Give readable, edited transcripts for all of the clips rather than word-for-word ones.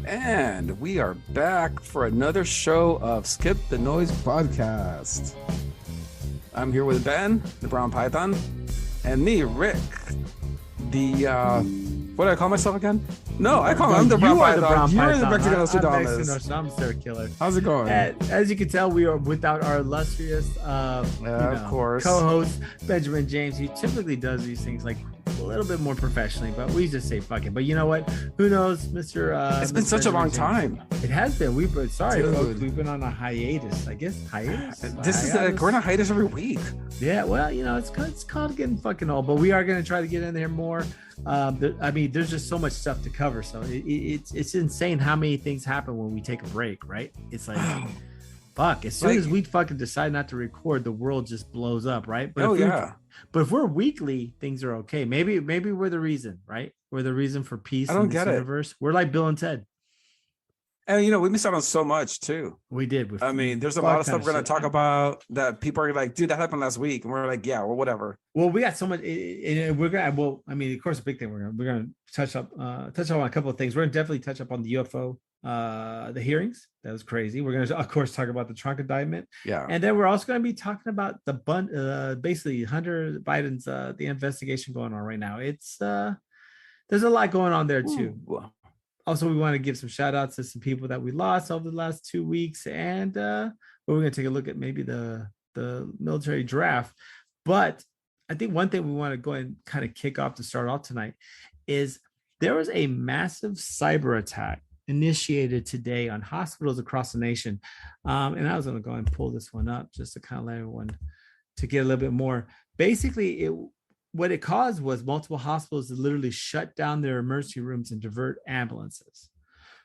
And we are back for another show of Skip the Noise podcast. I'm here with Ben, the Brown Python, and me, Rick, the what do I call myself again? No, I'm the Brown Python. You're the Mexican Nostradamus serial killer. How's it going? As you can tell, we are without our illustrious of course, co-host Benjamin James. He typically does these things like a little bit more professionally, but we just say fuck it. But you know what? Who knows, Mr. It's been such a long time. It has been. Sorry, Dude. folks. We've been on a hiatus. I guess hiatus. We're on a hiatus every week. Yeah, well, it's called getting fucking old, but we are going to try to get in there more. There's just so much stuff to cover, so it's insane how many things happen when we take a break, right? It's like, fuck. As soon as we fucking decide not to record, the world just blows up, right? But if we're weekly, things are okay. Maybe we're the reason, right? We're the reason for peace in this universe. We're like Bill and Ted. And we missed out on so much too. We did. There's a lot of stuff we're going to talk about that people are like, dude, that happened last week, and we're like, yeah, well, whatever. Well, we got so much, and we're gonna. Well, of course, a big thing we're gonna touch up on a couple of things. We're gonna definitely touch up on the UFO, the hearings. That was crazy. We're gonna, of course, talk about the Trump indictment. Yeah, and then we're also gonna be talking about basically Hunter Biden's the investigation going on right now. It's there's a lot going on there too. Ooh. Also, we want to give some shout outs to some people that we lost over the last 2 weeks. And we're going to take a look at maybe the military draft. But I think one thing we want to go and kind of kick off to start off tonight is there was a massive cyber attack initiated today on hospitals across the nation. And I was going to go and pull this one up just to kind of let everyone to get a little bit more. Basically, what it caused was multiple hospitals to literally shut down their emergency rooms and divert ambulances.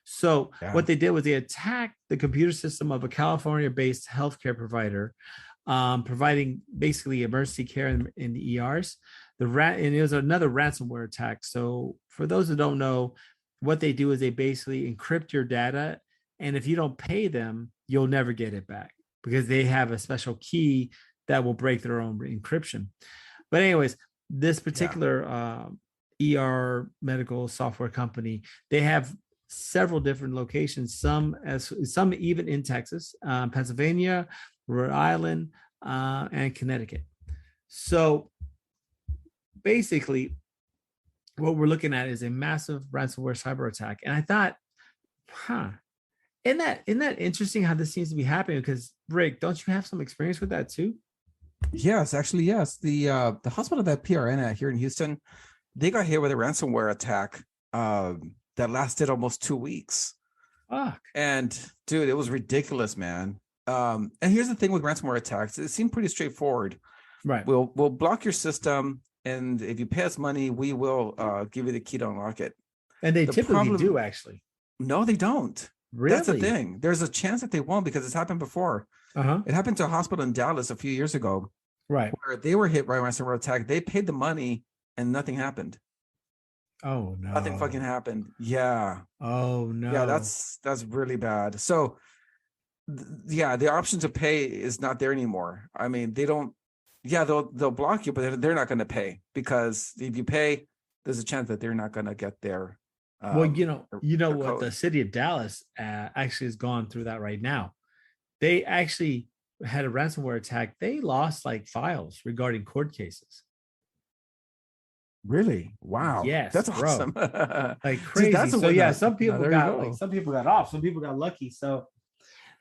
So what they did was they attacked the computer system of a California-based healthcare provider, providing basically emergency care in the ERs. And it was another ransomware attack. So for those who don't know, what they do is they basically encrypt your data, and if you don't pay them, you'll never get it back because they have a special key that will break their own encryption. But anyways, this particular ER medical software company, they have several different locations, some even in Texas, Pennsylvania, Rhode Island, and Connecticut. So basically, what we're looking at is a massive ransomware cyber attack. And I thought, isn't that interesting how this seems to be happening? Because Rick, don't you have some experience with that too? Yes, actually, yes. The hospital that PRN at here in Houston, they got hit with a ransomware attack that lasted almost 2 weeks. Fuck. And dude, it was ridiculous, man. And here's the thing with ransomware attacks: it seemed pretty straightforward. Right. We'll block your system, and if you pay us money, we will give you the key to unlock it. And they typically do, actually. No, they don't. Really? That's the thing. There's a chance that they won't because it's happened before. It happened to a hospital in Dallas a few years ago, right? Where they were hit by a ransomware attack. They paid the money and nothing happened. Oh no! Nothing fucking happened. Yeah. Oh no! Yeah, that's really bad. So, the option to pay is not there anymore. I mean, they don't. Yeah, they'll block you, but they're not going to pay because if you pay, there's a chance that they're not going to get their. Well, you know what, code. The city of Dallas actually has gone through that right now. They actually had a ransomware attack. They lost like files regarding court cases. Really? Wow. Yes, that's awesome. Like crazy. Some people got off. Some people got lucky. So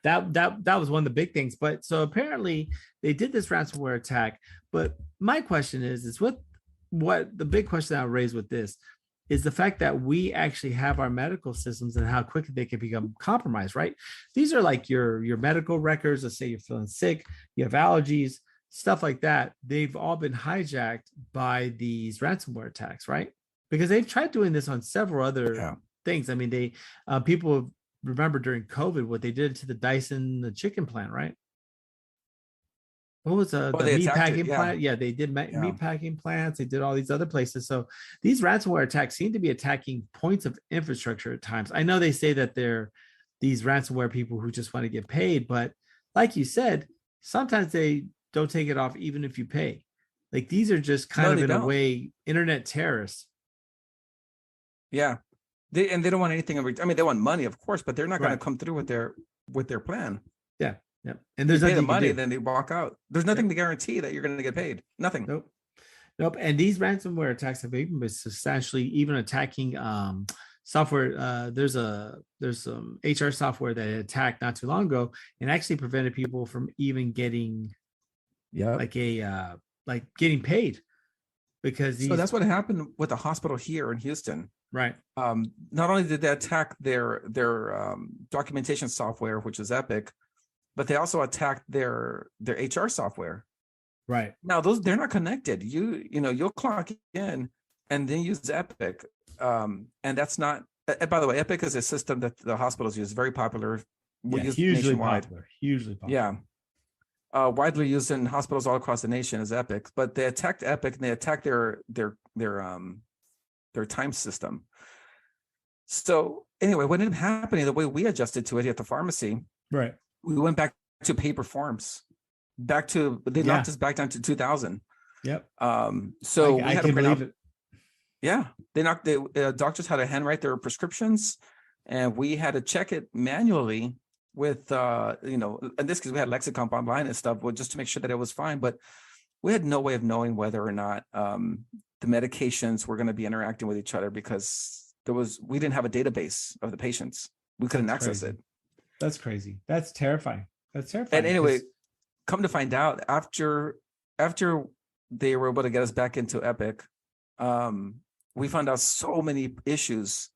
that was one of the big things. But so apparently they did this ransomware attack. But my question is what the big question I raised with this is the fact that we actually have our medical systems and how quickly they can become compromised, right? These are like your medical records. Let's say you're feeling sick, you have allergies, stuff like that. They've all been hijacked by these ransomware attacks, right? Because they've tried doing this on several other things. I mean, people remember during COVID what they did to the Dyson chicken plant, right? What was the meat packing plant? Yeah, they did meat packing plants. They did all these other places. So these ransomware attacks seem to be attacking points of infrastructure at times. I know they say that they're these ransomware people who just want to get paid, but like you said, sometimes they don't take it off even if you pay. Like these are just kind of in a way internet terrorists. Yeah. They don't want anything in return. I mean, they want money, of course, but they're not going Right. to come through with their plan. Yeah. Yeah. And They there's pay nothing the you can money, do. then they walk out. There's nothing to guarantee that you're going to get paid. Nothing. Nope. Nope. And these ransomware attacks have even been substantially even attacking software. There's some HR software that attacked not too long ago and actually prevented people from even getting Yeah. like getting paid because So these that's what happened with the hospital here in Houston. right. Not only did they attack their documentation software, which is Epic, but they also attacked their HR software. Right. Now they're not connected. You'll clock in and then use Epic, and that's not. By the way, Epic is a system that the hospitals use, very popular. Yeah, Used hugely nationwide. popular. Hugely popular. Yeah, widely used in hospitals all across the nation is Epic. But they attacked Epic and they attacked their time system. So anyway, what ended up happening, the way we adjusted to it at the pharmacy, Right. we went back to paper forms. They knocked us back down to 2000. Yep. So we I had to can print out. believe it. Yeah, doctors had to handwrite their prescriptions, and we had to check it manually with in this case we had Lexicomp online and stuff, just to make sure that it was fine. But we had no way of knowing whether or not the medications were going to be interacting with each other because we didn't have a database of the patients. We couldn't access it. That's crazy. That's terrifying. That's terrifying. And anyway, come to find out, after they were able to get us back into Epic, we found out so many issues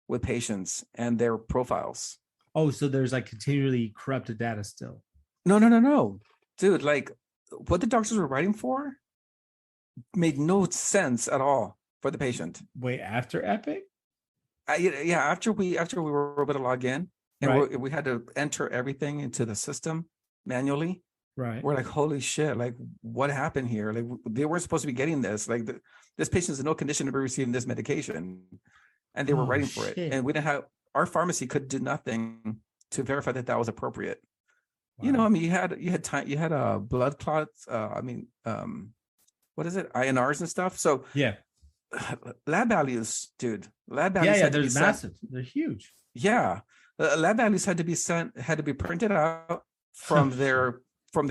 with patients and their profiles. Oh, so there's like continually corrupted data still. No, dude. Like what the doctors were writing for made no sense at all for the patient. Wait, after Epic? After we were able to log in and Right. we had to enter everything into the system manually. Right. We're like, holy shit, like what happened here? Like they weren't supposed to be getting this. Like this patient's in no condition to be receiving this medication. And they were writing for it. And we didn't have, our pharmacy could do nothing to verify that that was appropriate. Wow. I mean, you had blood clots. What is it? INRs and stuff. So yeah, lab values, dude. Lab values. Yeah, they're massive. They're huge. Yeah, lab values had to be printed out from their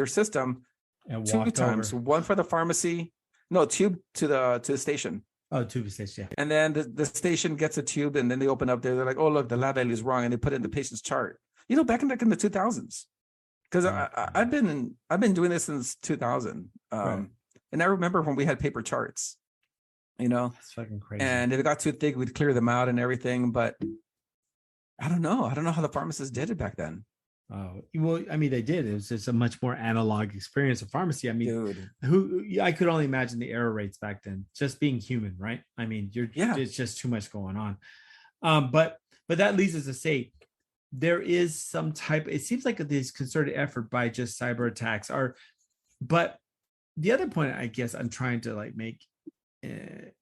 system and 2 times. Over. One for the pharmacy, tube to the station. Oh, tube station. Yeah. And then the station gets a tube, and then they open up there. They're like, "Oh, look, the lab value is wrong," and they put it in the patient's chart. Back in the 2000s, because I've been doing this since 2000, and I remember when we had paper charts. That's fucking crazy. And if it got too thick, we'd clear them out and everything. But I don't know how the pharmacists did it back then. Oh, well, I mean, they did. It was just a much more analog experience of pharmacy. I mean, dude, I could only imagine the error rates back then, just being human, right? I mean, it's just too much going on. But that leads us to say there is some type, it seems like this concerted effort by just cyber attacks but the other point I guess I'm trying to make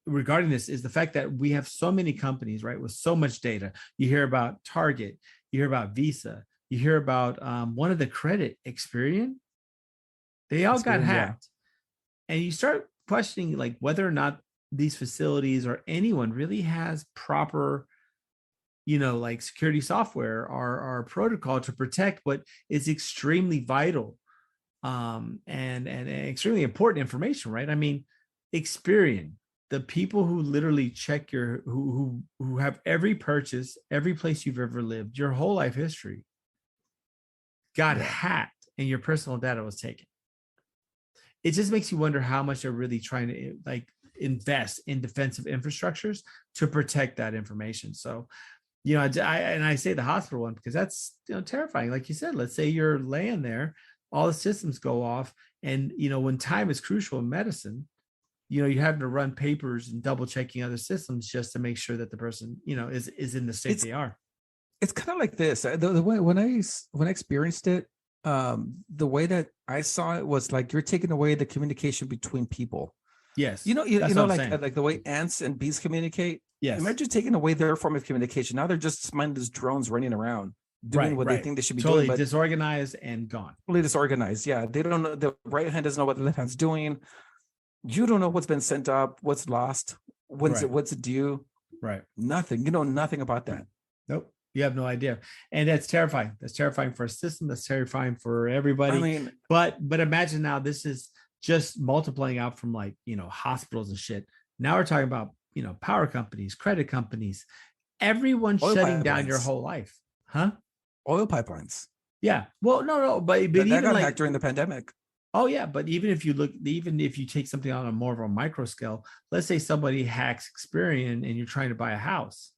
regarding this is the fact that we have so many companies, right, with so much data. You hear about Target, you hear about Visa, you hear about one of the credit, Experian. They all got hacked. And you start questioning whether or not these facilities or anyone really has proper, security software or protocol to protect what is extremely vital and extremely important information, right? I mean, Experian, the people who literally check who have every purchase, every place you've ever lived, your whole life history, got hacked and your personal data was taken. It just makes you wonder how much they're really trying to invest in defensive infrastructures to protect that information. So, I say the hospital one because that's terrifying. Like you said, let's say you're laying there, all the systems go off, and when time is crucial in medicine, you're having to run papers and double checking other systems just to make sure that the person is in the state they are. It's kind of like this. The way when I experienced it, the way that I saw it was like you're taking away the communication between people. Yes. Like the way ants and bees communicate. Yes. Imagine taking away their form of communication. Now they're just mindless drones running around doing what they think they should be doing. Totally disorganized and gone. Totally disorganized. Yeah. They don't know. The right hand doesn't know what the left hand's doing. You don't know what's been sent up, what's lost, what's it due. Right. Nothing. You know nothing about that. Nope. You have no idea. And that's terrifying. That's terrifying for a system. That's terrifying for everybody. I mean, but imagine now this is just multiplying out from like, hospitals and shit. Now we're talking about, power companies, credit companies, everyone shutting down your whole life. Huh? Oil pipelines. Yeah. Well, no, but that even got like hacked during the pandemic. Oh yeah, but even if you take something on a more of a micro scale, let's say somebody hacks Experian and you're trying to buy a house.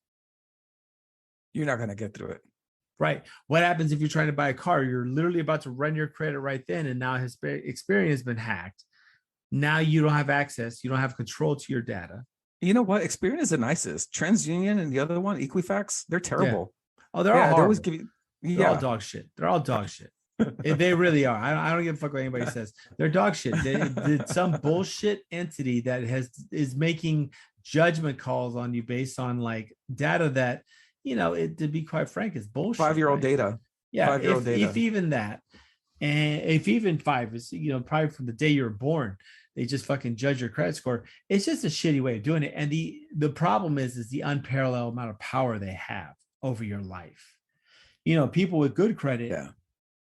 You're not going to get through it. Right. What happens if you're trying to buy a car? You're literally about to run your credit right then, and now his Experian has been hacked. Now you don't have access. You don't have control to your data. You know what? Experian is the nicest. TransUnion and the other one, Equifax, they're terrible. Yeah. Oh, they're all horrible. They always give you. They're all dog shit. They're all dog shit. They really are. I don't give a fuck what anybody says. They're dog shit. Some bullshit entity that is making judgment calls on you based on like data that, to be quite frank, is bullshit. 5-year-old data. Yeah. 5-year-old data. If even that, and if even 5 is, probably from the day you were born, they just fucking judge your credit score. It's just a shitty way of doing it. And the problem is the unparalleled amount of power they have over your life. People with good credit. Yeah.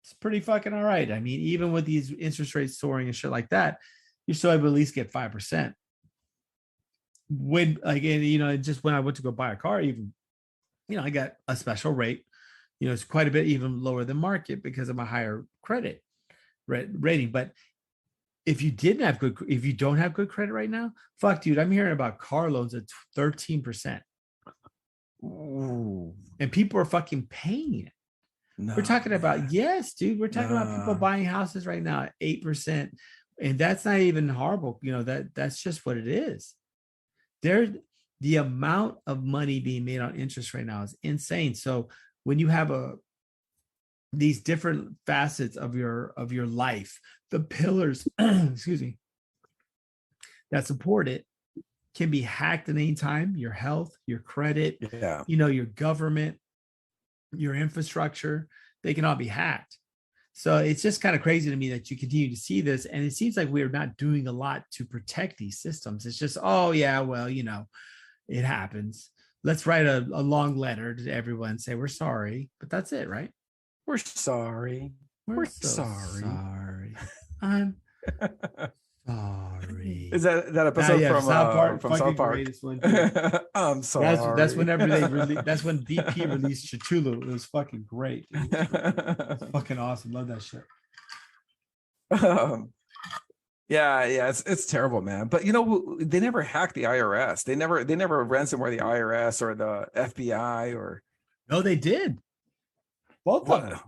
It's pretty fucking all right. I mean, even with these interest rates soaring and shit like that, you're still able to at least get 5%. When just when I went to go buy a car, even, I got a special rate. It's quite a bit even lower than market because of my higher credit rating. But if you don't have good credit right now, fuck, dude, I'm hearing about car loans at 13%. Ooh. And people are fucking paying it. No, we're talking about, yes, dude. We're talking about people buying houses right now at 8%. And that's not even horrible. That's just what it is. The amount of money being made on interest right now is insane. So when you have these different facets of your life, the pillars, excuse me, that support it can be hacked at any time. Your health, your credit, your government, your infrastructure, they can all be hacked. So it's just kind of crazy to me that you continue to see this. And it seems like we're not doing a lot to protect these systems. It's just, oh yeah, well, it happens. Let's write a long letter to everyone and say, we're sorry, but that's it, right? We're sorry. We're so sorry. I'm sorry. Is that episode from South Park? I'm sorry. That's whenever that's when BP released Cthulhu. It was fucking great. It's fucking awesome. Love that shit. Yeah, it's terrible, man. But they never hacked the IRS. They never ransomware the IRS or the FBI or. No, they did. Both of them.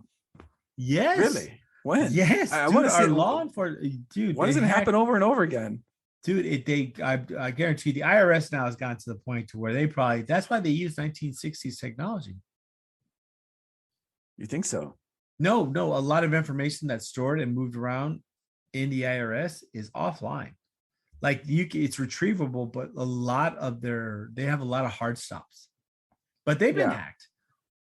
Yes. Really? When? Yes, I want to see law enforcement, dude. Why does it happen over and over again, dude? I guarantee the IRS now has gotten to the point to where that's why they use 1960s technology. You think so? No. A lot of information that's stored and moved around in the IRS is offline. Like it's retrievable, but they have a lot of hard stops. But they've been hacked.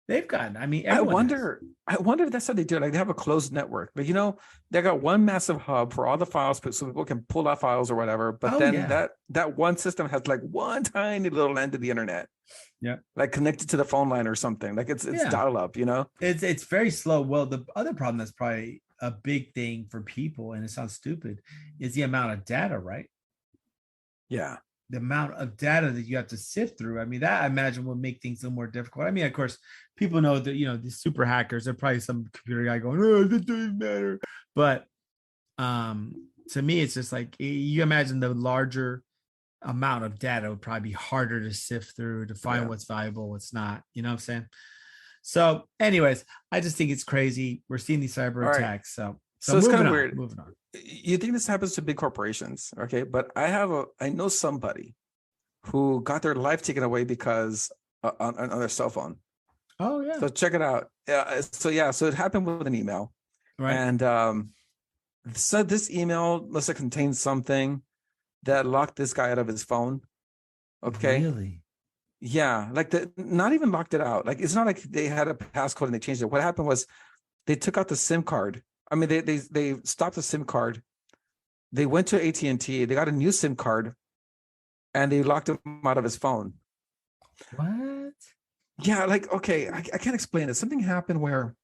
They've gotten. I mean, I wonder if that's how they do it. Like they have a closed network, but they got one massive hub for all the files, so people can pull out files or whatever. But that one system has like one tiny little end of the internet. Yeah, like connected to the phone line or something. Like it's dial up. It's very slow. Well, the other problem that's probably a big thing for people, and it sounds stupid, is the amount of data, right? Yeah. The amount of data that you have to sift through. I mean, that I imagine will make things a little more difficult. I mean, of course, people know that, these super hackers, they're probably some computer guy going, oh, that doesn't matter. But to me, it's just like, you imagine the larger amount of data would probably be harder to sift through to find what's valuable, what's not, you know what I'm saying? So anyways, I just think it's crazy. We're seeing these cyber attacks. So it's kind of weird. Moving on. You think this happens to big corporations, okay? But I know somebody who got their life taken away because on their cell phone. Oh yeah. So check it out. So it happened with an email, right? And so this email must have contained something that locked this guy out of his phone. Okay. Really? Yeah, like not even locked it out. Like it's not like they had a passcode and they changed it. What happened was they took out the SIM card. I mean, they stopped the SIM card. They went to AT&T. They got a new SIM card, and they locked him out of his phone. What? Yeah, like, okay, I can't explain it. Something happened where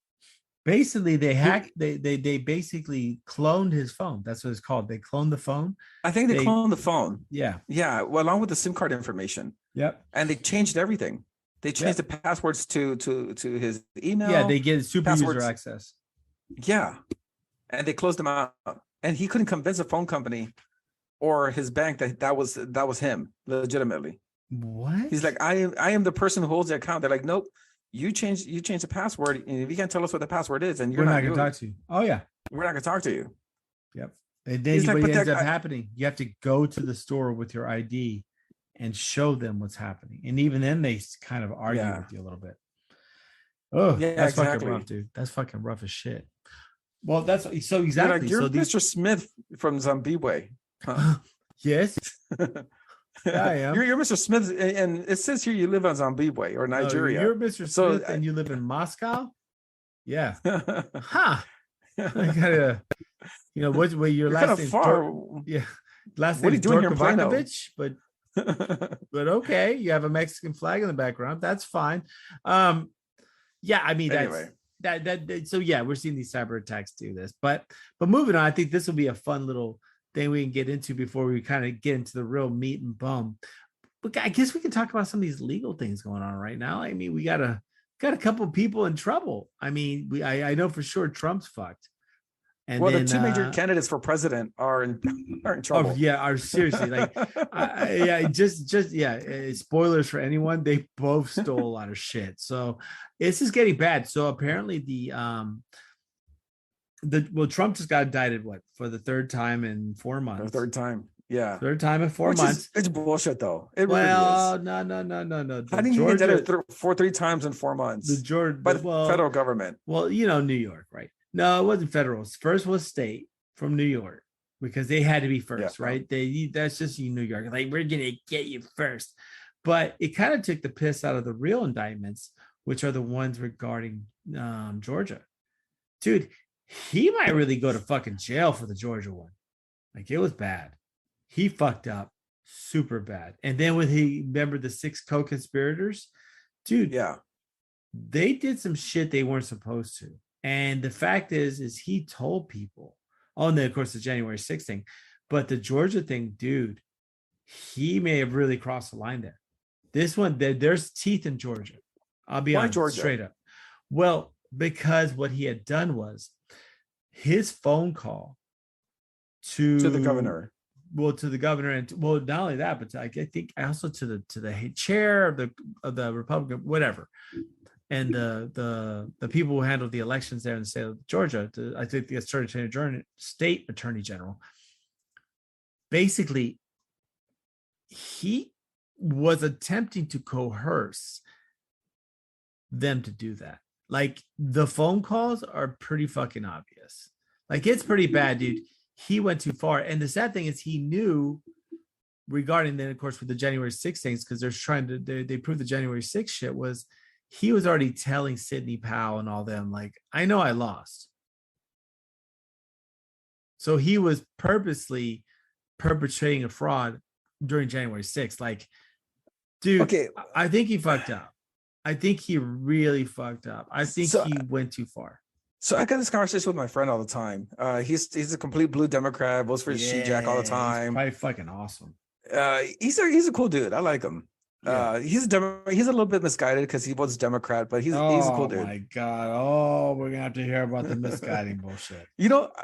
Basically, they he, hacked. They basically cloned his phone. That's what it's called. They cloned the phone. I think they They cloned the phone. yeah. Yeah, well, along with the SIM card information, Yep. and they changed everything. They changed Yep. the passwords to his Yeah. They email get super user passwords. access. Yeah, and they closed him out, and he couldn't convince a phone company or his bank that was him legitimately. What? He's like, I am the person who holds the account. They're like, nope, you changed the password, and if you can't tell us what the password is, and We're not gonna talk to you. Oh yeah. we're not gonna talk to you. Yep. And then He's like, what but ends that up happening, you have to go to the store with your ID and show them what's happening. And even then, they kind of argue Yeah. with you a little bit. Oh, Yeah, that's fucking exactly. rough, dude. That's fucking rough as shit. Well, that's so You're exactly. like, you're So these, Mr. Smith from Zimbabwe. Huh? yes, I am. You're Mr. Smith, and it says here you live on Zimbabwe or No, Nigeria. you're Mr. So Smith and you live in Moscow. Yeah. Huh. I gotta, what way your you're last kind of name's far. yeah. Last What are name's you doing here in Plano? Dorkovakovich, but okay, you have a Mexican flag in the background. That's fine. Yeah, I mean Anyway. So yeah, we're seeing these cyber attacks do this. But moving on, I think this will be a fun little thing we can get into before we kind of get into the real meat and bone. But I guess we can talk about some of these legal things going on right now. I mean, we got a couple of people in trouble. I mean, I know for sure Trump's fucked. And well, then, the two major candidates for president are in trouble. Oh yeah, are seriously like, spoilers for anyone. They both stole a lot of shit, so this is getting bad. So apparently Trump just got indicted for the third time in 4 months. The third time, yeah, third time in 4 months. It's bullshit though. It really is. No. How did you get indicted three times in 4 months? By the federal government. Well, New York, right? No, it wasn't federal. First was state from New York because they had to be first, right? That's just New York. Like, we're gonna get you first. But it kind of took the piss out of the real indictments, which are the ones regarding Georgia. Dude, he might really go to fucking jail for the Georgia one. Like, it was bad. He fucked up super bad. And then when he remembered the 6 co-conspirators, dude, yeah, they did some shit they weren't supposed to. And the fact is he told people, and then of course the January 6th thing, but the Georgia thing, dude, he may have really crossed the line there. This one, there's teeth in Georgia. I'll be honest, Georgia? Straight up. Well, because what he had done was his phone call to the governor. Well, to the governor, and not only that, but I think also to the chair of the Republican, whatever. And the people who handled the elections there in the state of Georgia, I think the state attorney general, basically, he was attempting to coerce them to do that. Like, the phone calls are pretty fucking obvious. Like, it's pretty bad, dude. He went too far. And the sad thing is he knew regarding then, of course, with the January 6th things, because they're trying to, they proved the January 6th shit was, he was already telling Sidney Powell and all them, like, I know I lost. So he was purposely perpetrating a fraud during January 6th. Like, dude, okay. I think he fucked up. I think he really fucked up. I think he went too far. So I got this conversation with my friend all the time. He's a complete blue Democrat, votes for CJAC all the time. He's probably fucking awesome. He's a cool dude. I like him. Yeah. He's a little bit misguided because he was Democrat, but he's a cool dude. Oh my god! Oh, we're gonna have to hear about the misguiding bullshit.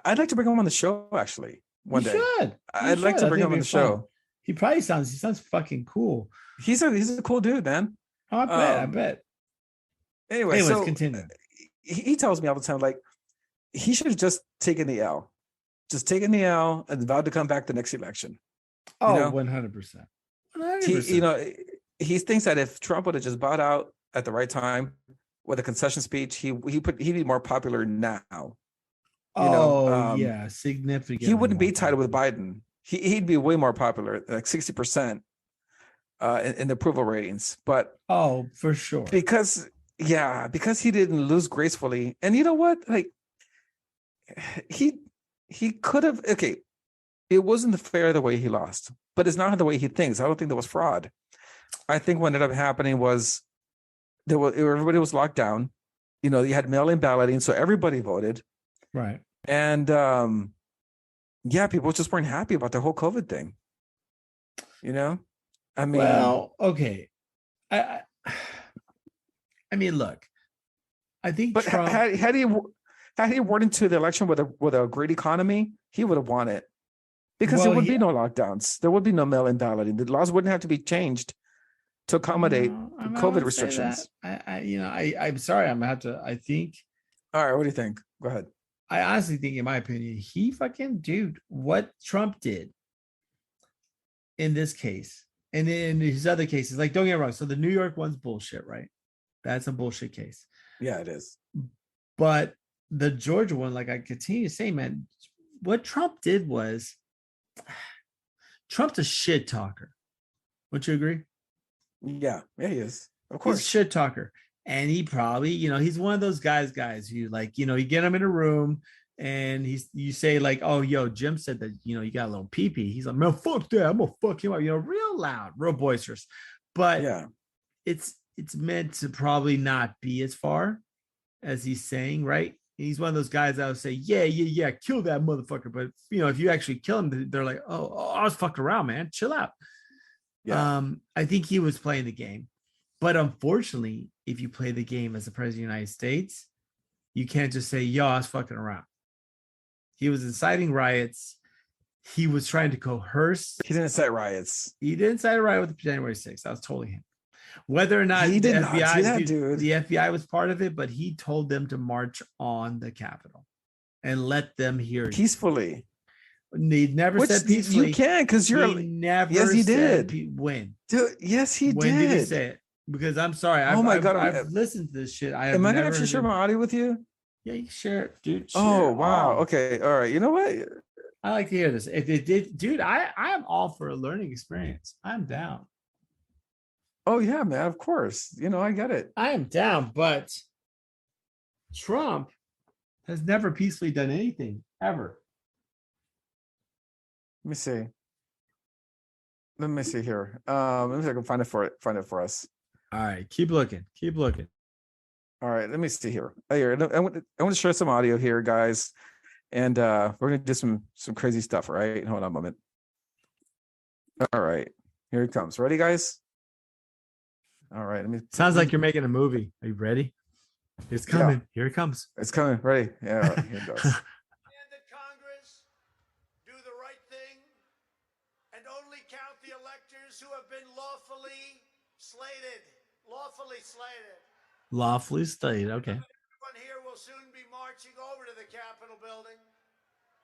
I'd like to bring him on the show actually one day. I'd like to bring him on the show. He sounds fucking cool. He's a cool dude, man. Oh, I bet. Anyways, so continue. He tells me all the time, like, he should have just taken the L, and vowed to come back the next election. 100%. He thinks that if Trump would have just bowed out at the right time with a concession speech, he'd be more popular now. Significant. He wouldn't be tied with Biden. He'd be way more popular, like 60% in the approval ratings. But for sure, because he didn't lose gracefully, and you know what, like, he could have. Okay, it wasn't fair the way he lost, but it's not the way he thinks. I don't think there was fraud. I think what ended up happening was everybody was locked down. You know, you had mail-in balloting, so everybody voted. Right. And yeah, people just weren't happy about the whole COVID thing. You know, I mean, Well, okay. I mean, look, I think but Trump. had he went into the election with a great economy, he would have won it because there would be no lockdowns. There would be no mail-in balloting. The laws wouldn't have to be changed to accommodate COVID restrictions. I'm sorry. I'm gonna have to. I think. All right, what do you think? Go ahead. I honestly think, in my opinion, he fucking dude. What Trump did in this case, and in his other cases, like don't get me wrong. So the New York one's bullshit, right? That's a bullshit case. Yeah, it is. But the Georgia one, like I continue to say, man, what Trump did was Trump's a shit talker. Would you agree? Yeah, he is. Of course. He's a shit talker. And he probably, he's one of those guys who like, you get him in a room and you say like, oh, yo, Jim said that, you got a little pee-pee. He's like, man, fuck that. I'm going to fuck him up, real loud, real boisterous. But yeah, it's meant to probably not be as far as he's saying, right? He's one of those guys that would say, yeah, kill that motherfucker. But, if you actually kill him, they're like, oh, I was fucking around, man. Chill out. Yeah. I think he was playing the game. But unfortunately, if you play the game as the president of the United States, you can't just say, yo, I was fucking around. He was inciting riots. He was trying to coerce. He didn't incite riots. He didn't incite a riot with January 6th. That was totally him. Whether or not he the did FBI, not do that, dude. The FBI was part of it, but he told them to march on the Capitol and let them hear peacefully. He never said peacefully. You can't because you're. He never. Yes, he did. When? Dude, yes, he did. When did he say it? Because I'm sorry. I've listened to this shit. Am I gonna have to share my audio with you? Yeah, you share it, dude. Oh wow. Okay. All right. You know what? I like to hear this. If it did, dude, I am all for a learning experience. I'm down. Oh yeah, man. Of course. I get it. I am down, but Trump has never peacefully done anything ever. Let me see. Let me see here. Let me see if I can find it for us. All right, keep looking. All right, let me see here. Here, I want to share some audio here, guys, and we're gonna do some crazy stuff. Right? Hold on a moment. All right, here it comes. Ready, guys? All right. Sounds like you're making a movie. Are you ready? It's coming. Yeah. Here it comes. It's coming. Ready? Yeah. Right, here it goes. And that Congress do the right thing and only count the electors who have been lawfully slated. Lawfully stated. Okay. Everyone here will soon be marching over to the Capitol building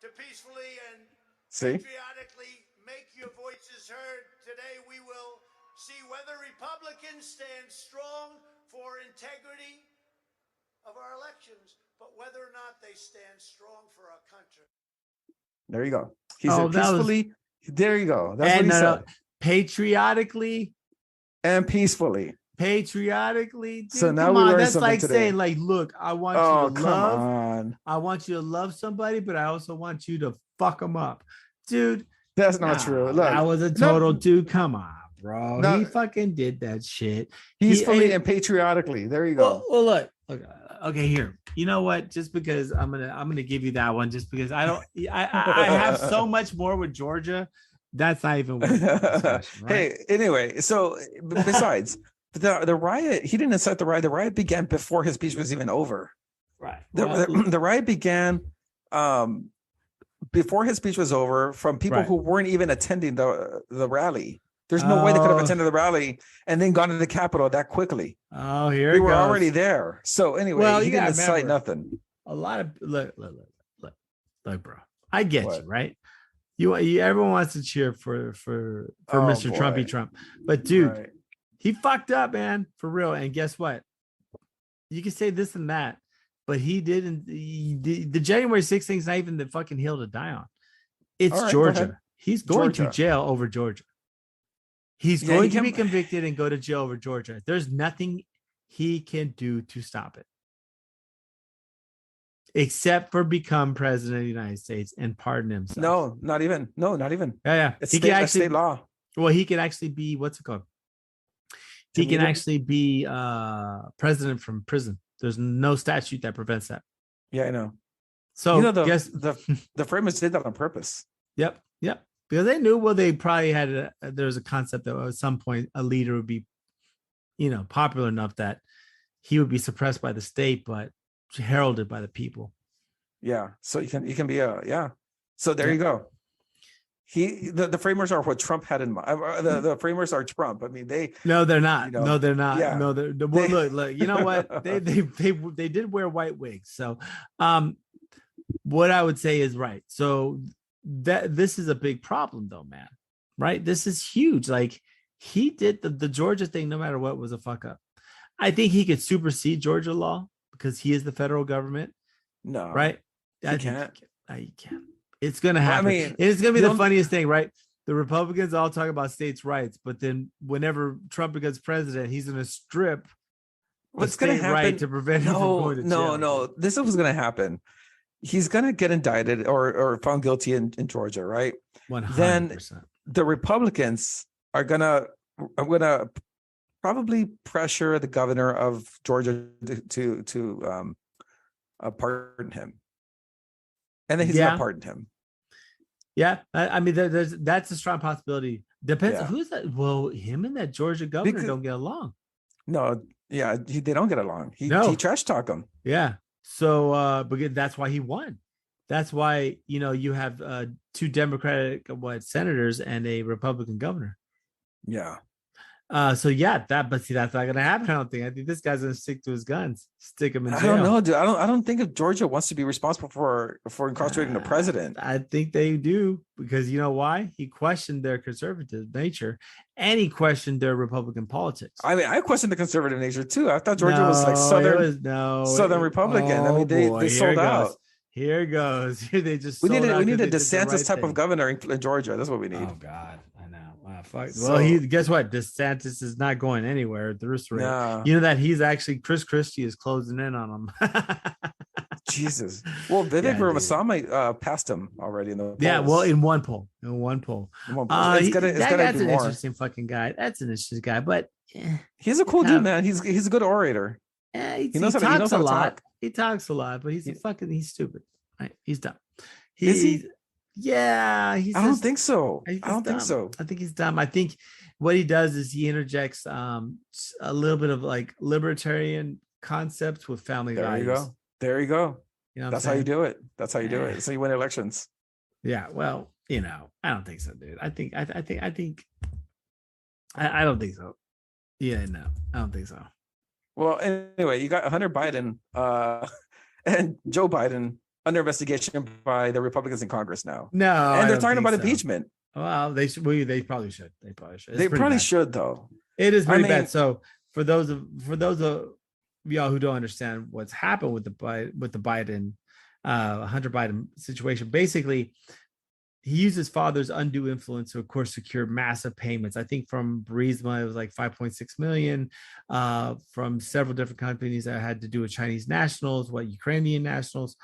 to peacefully and patriotically make your voices heard. Today we will see whether Republicans stand strong for integrity of our elections, but whether or not they stand strong for our country. There you go. He said peacefully. There you go. That's what he said. Patriotically and peacefully. Patriotically. Dude, so now we learned that's something like today. saying, like, look, I want you to love. On. I want you to love somebody, but I also want you to fuck them up, dude. That's not true. Look, that was a total dude. Come on, bro. He fucking did that shit. Peacefully and patriotically. There you go. Well, look. Okay, here. You know what? Just because I'm gonna give you that one, just because I have so much more with Georgia. That's not even right? Hey, anyway, so besides the riot, he didn't incite the riot. The riot began before his speech was even over. Right. The riot began before his speech was over from people who weren't even attending the rally. There's no way they could have attended the rally and then gone to the Capitol that quickly. Oh, here we were already there. So anyway, he didn't incite nothing. A lot of look, bro. I get you, right? You everyone wants to cheer for Mr. Trumpy Trump, but dude, he fucked up, man, for real. And guess what? You can say this and that, but he didn't. The January 6th thing's not even the fucking hill to die on. It's Georgia. He's going to jail over Georgia. He's going to be convicted and go to jail over Georgia. There's nothing he can do to stop it. Except for become president of the United States and pardon himself. No, not even. Yeah. It's state law. Well, he can actually be, what's it called? he can actually be president from prison. There's no statute that prevents that. Yeah, I know. So the framers did that on purpose. Yep. Because they knew, well, they probably had there's a concept that at some point a leader would be, popular enough that he would be suppressed by the state, but heralded by the people. Yeah. So you can be So there you go. The framers are what Trump had in mind. The framers are Trump. I mean, No, they're not. No, they're not. Yeah. No, look. You know what? They did wear white wigs. So, what I would say is right. So this is a big problem, though, man. Right? This is huge. Like, he did the Georgia thing. No matter what, was a fuck up. I think he could supersede Georgia law because he is the federal government. No, right? He can't. He can't. It's going to happen. It's going to be the funniest thing, right? The Republicans all talk about states' rights, but then whenever Trump becomes president, he's going to strip what's going to happen right to prevent him from going to jail. No. This is what's going to happen. He's going to get indicted or found guilty in Georgia, right? 100%. Then the Republicans are going to probably pressure the governor of Georgia to pardon him. And then he's going to pardon him. Yeah, I mean, that's a strong possibility. Depends on who's that. Well, him and that Georgia governor don't get along. No, they don't get along. He trash talk him. Yeah. So, but that's why he won. That's why you have 2 Democratic senators and a Republican governor. Yeah. But see, that's not going to happen. I think this guy's going to stick to his guns, stick him in jail. I don't know, dude. I don't think if Georgia wants to be responsible for incarcerating the president. I think they do, because you know why? He questioned their conservative nature, and he questioned their Republican politics. I mean, I questioned the conservative nature too. I thought Georgia was like Southern Republican. I mean, they sold out. Here goes. They just we need a DeSantis type of governor in Georgia. That's what we need. Oh God. Fuck. Well, guess what? DeSantis is not going anywhere. No. You know that he's actually Chris Christie is closing in on him. Jesus. Well, Vivek Ramaswamy passed him already in the polls. Yeah. Well, in one poll. That's an interesting fucking guy. That's an interesting guy, but he's a cool dude, man. He's a good orator. Yeah, he talks a lot. He talks a lot, but he's stupid. Right? He's dumb. Is he? Yeah, I don't think so. I think he's dumb. I think what he does is he interjects a little bit of like libertarian concepts with family values. There you go. That's how you do it. That's you you win elections. Yeah. Well, I don't think so, dude. I don't think so. Yeah, no, I don't think so. Well, anyway, you got Hunter Biden and Joe Biden under investigation by the Republicans in Congress now. No, and they're talking about impeachment. Well, they should. They probably should. They probably should, though. It is pretty bad. So for those of y'all who don't understand what's happened with the Biden, Hunter Biden situation, basically, he used his father's undue influence to, of course, secure massive payments. I think from Burisma, it was like 5.6 million, from several different companies that had to do with Chinese nationals, Ukrainian nationals.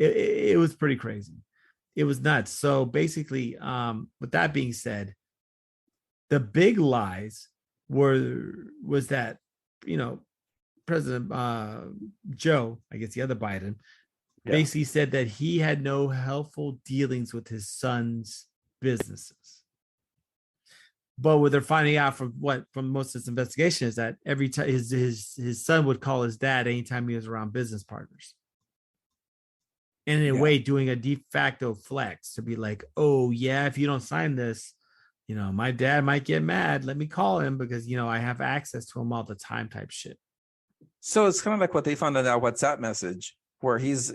It was pretty crazy. It was nuts. So basically, with that being said, the big lies was that, President Joe, I guess the other Biden, basically said that he had no helpful dealings with his son's businesses. But what they're finding out from most of this investigation is that every time his son would call his dad anytime he was around business partners. And in a way, doing a de facto flex to be like, oh, yeah, if you don't sign this, my dad might get mad. Let me call him because, I have access to him all the time type shit. So it's kind of like what they found in that WhatsApp message where he's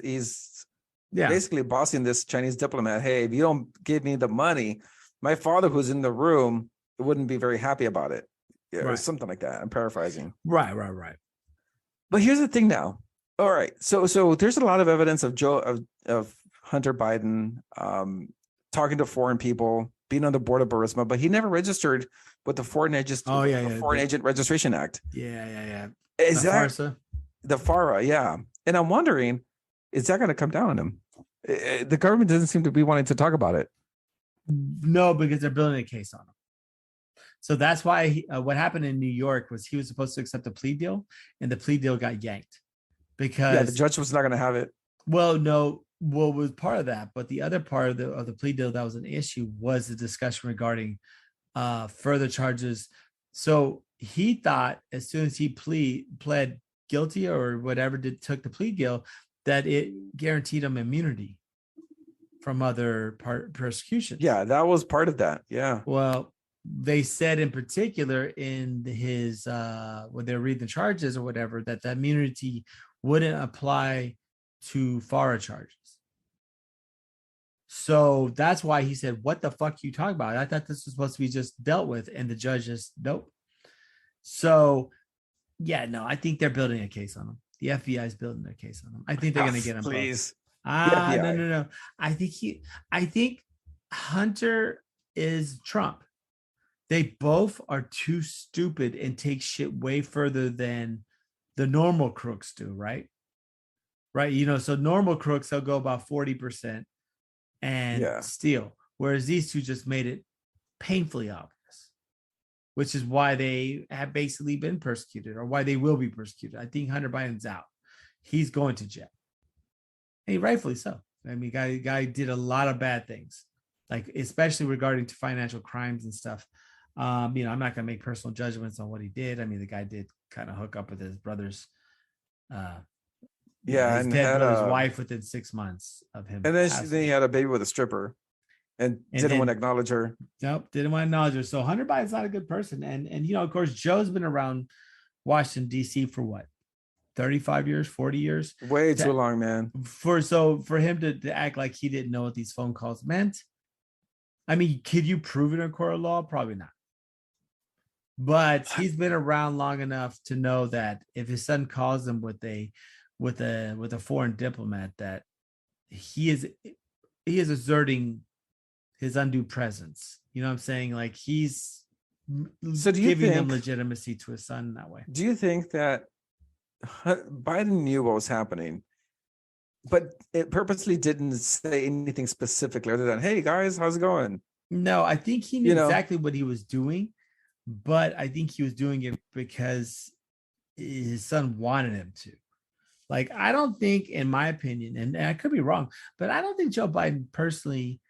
basically bossing this Chinese diplomat. Hey, if you don't give me the money, my father who's in the room wouldn't be very happy about it. Or something like that. I'm paraphrasing. Right. But here's the thing now. All right. So there's a lot of evidence of Hunter Biden talking to foreign people, being on the board of Burisma, but he never registered with the Foreign Agent Registration Act. Yeah. Is that FARA? The FARA, yeah. And I'm wondering, is that going to come down on him? The government doesn't seem to be wanting to talk about it. No, because they're building a case on him. So that's why what happened in New York was he was supposed to accept a plea deal, and the plea deal got yanked because the judge was not going to have it. Well, no, what was part of that, but the other part of the plea deal that was an issue was the discussion regarding further charges. So he thought as soon as he pled guilty or whatever took the plea deal, that it guaranteed him immunity from other persecution. Yeah, that was part of that. Yeah. Well, they said in particular in his when they're reading the charges or whatever, that the immunity wouldn't apply to FARA charges. So that's why he said, what the fuck you talking about? I thought this was supposed to be just dealt with. And the judge just, nope. So yeah, no, I think they're building a case on him. The FBI is building their case on him. I think they're going to get him. Please. No. I think Hunter is Trump. They both are too stupid and take shit way further than the normal crooks do, right? Right. You know, so normal crooks, they'll go about 40% and steal. Whereas these two just made it painfully obvious, which is why they have basically been persecuted or why they will be persecuted. I think Hunter Biden's out. He's going to jail. And rightfully so. I mean, guy did a lot of bad things, like especially regarding to financial crimes and stuff. I'm not going to make personal judgments on what he did. I mean, the guy did kind of hook up with his brother's his dead brother's wife within 6 months of him. And then he had a baby with a stripper and didn't want to acknowledge her. Nope, didn't want to acknowledge her. So Hunter Biden's not a good person. And of course, Joe's been around Washington, D.C. for what? 35 years, 40 years? Way too long, man. For him to act like he didn't know what these phone calls meant. I mean, could you prove it in court of law? Probably not. But he's been around long enough to know that if his son calls him with a foreign diplomat, that he is asserting his undue presence. You know what I'm saying? Like he's giving him legitimacy to his son that way. Do you think that Biden knew what was happening, but it purposely didn't say anything specifically other than, "Hey guys, how's it going?" No, I think he knew exactly what he was doing, but I think he was doing it because his son wanted him to. Like, I don't think, in my opinion, and I could be wrong, but I don't think Joe Biden personally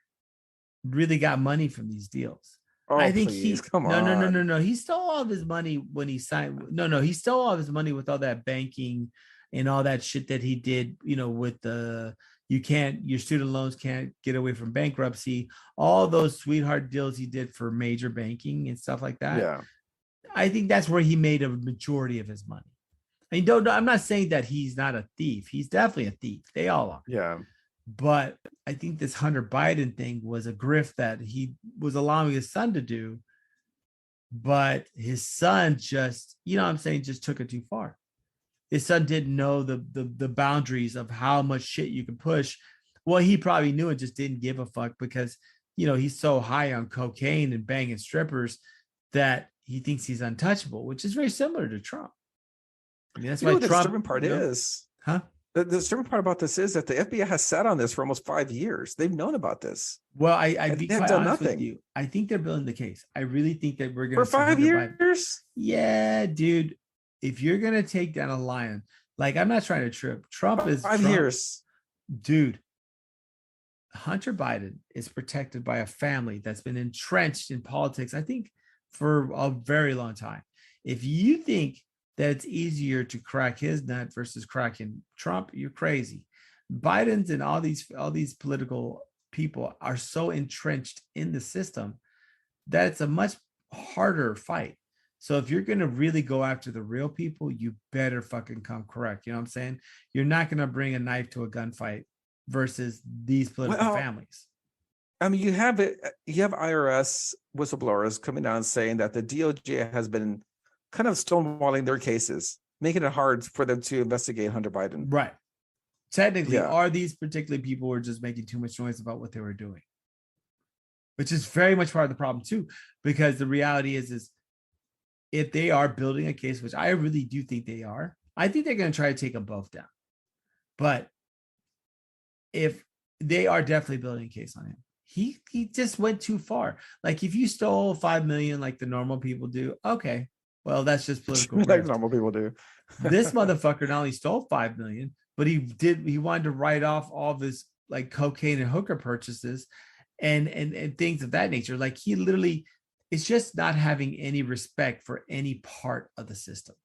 really got money from these deals. Oh, I think No. He stole all of his money when he signed. No. He stole all of his money with all that banking and all that shit that he did, with your student loans can't get away from bankruptcy. All those sweetheart deals he did for major banking and stuff like that. Yeah. I think that's where he made a majority of his money. I mean, I'm not saying that he's not a thief. He's definitely a thief. They all are. Yeah. But I think this Hunter Biden thing was a grift that he was allowing his son to do. But his son just, just took it too far. His son didn't know the boundaries of how much shit you can push. Well, he probably knew and just didn't give a fuck because, he's so high on cocaine and banging strippers that he thinks he's untouchable, which is very similar to Trump. I mean, that's why the disturbing part is, huh? The disturbing part about this is that the FBI has sat on this for almost 5 years. They've known about this. Well, I'd be quite honest with you. I think they're building the case. I really think that we're going to for 5 years. Yeah, dude. If you're going to take down a lion, like, I'm not trying to trip. Trump is 5 years, dude. Hunter Biden is protected by a family that's been entrenched in politics, I think, for a very long time. If you think that it's easier to crack his nut versus cracking Trump, you're crazy. Biden's and all these political people are so entrenched in the system that it's a much harder fight. So if you're going to really go after the real people, you better fucking come correct. You know what I'm saying? You're not going to bring a knife to a gunfight versus these political families. I mean, you have IRS whistleblowers coming down saying that the DOJ has been kind of stonewalling their cases, making it hard for them to investigate Hunter Biden. Right. Technically, are these particular people who are just making too much noise about what they were doing? Which is very much part of the problem too, because the reality is if they are building a case, which I really do think they are, I think they're going to try to take them both down. But if they are definitely building a case on him, he just went too far. Like if you stole 5 million like the normal people do, okay, well that's just political like normal people do. This motherfucker not only stole 5 million, but he wanted to write off all of his like cocaine and hooker purchases and things of that nature. Like he literally is just not having any respect for any part of the system.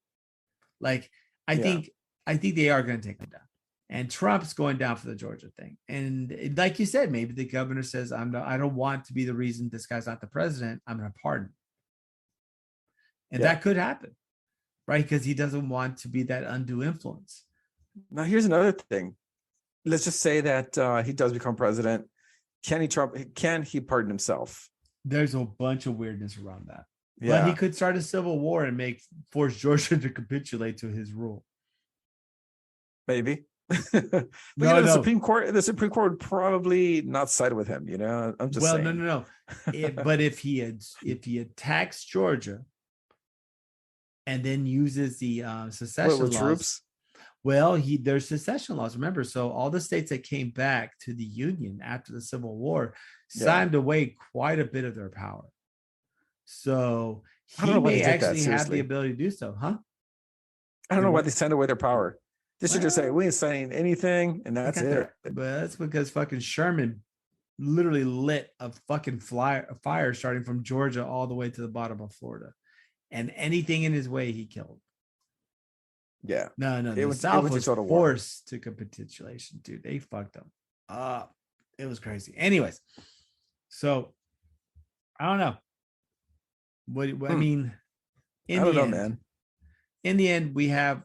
Like I think they are going to take him down. And Trump's going down for the Georgia thing. And like you said, maybe the governor says, I don't want to be the reason this guy's not the president. I'm going to pardon. And that could happen, right? Because he doesn't want to be that undue influence. Now, here's another thing. Let's just say that he does become president. Can he pardon himself? There's a bunch of weirdness around that. Yeah. But he could start a civil war and force Georgia to capitulate to his rule. Maybe. The Supreme Court would probably not side with him. I'm just saying. No. But if he attacks Georgia and then uses the secession laws, troops. Well, there's secession laws. Remember, so all the states that came back to the Union after the Civil War signed away quite a bit of their power. So he may actually have the ability to do so, huh? I don't know why they signed away their power. They should just say, we ain't signing anything, and that's it. But that's because fucking Sherman literally lit a fucking fire starting from Georgia all the way to the bottom of Florida. And anything in his way, he killed. Yeah. No. The South was forced to capitulation, dude. They fucked them up. It was crazy. Anyways, so I don't know. I mean, I don't know, man. In the end, we have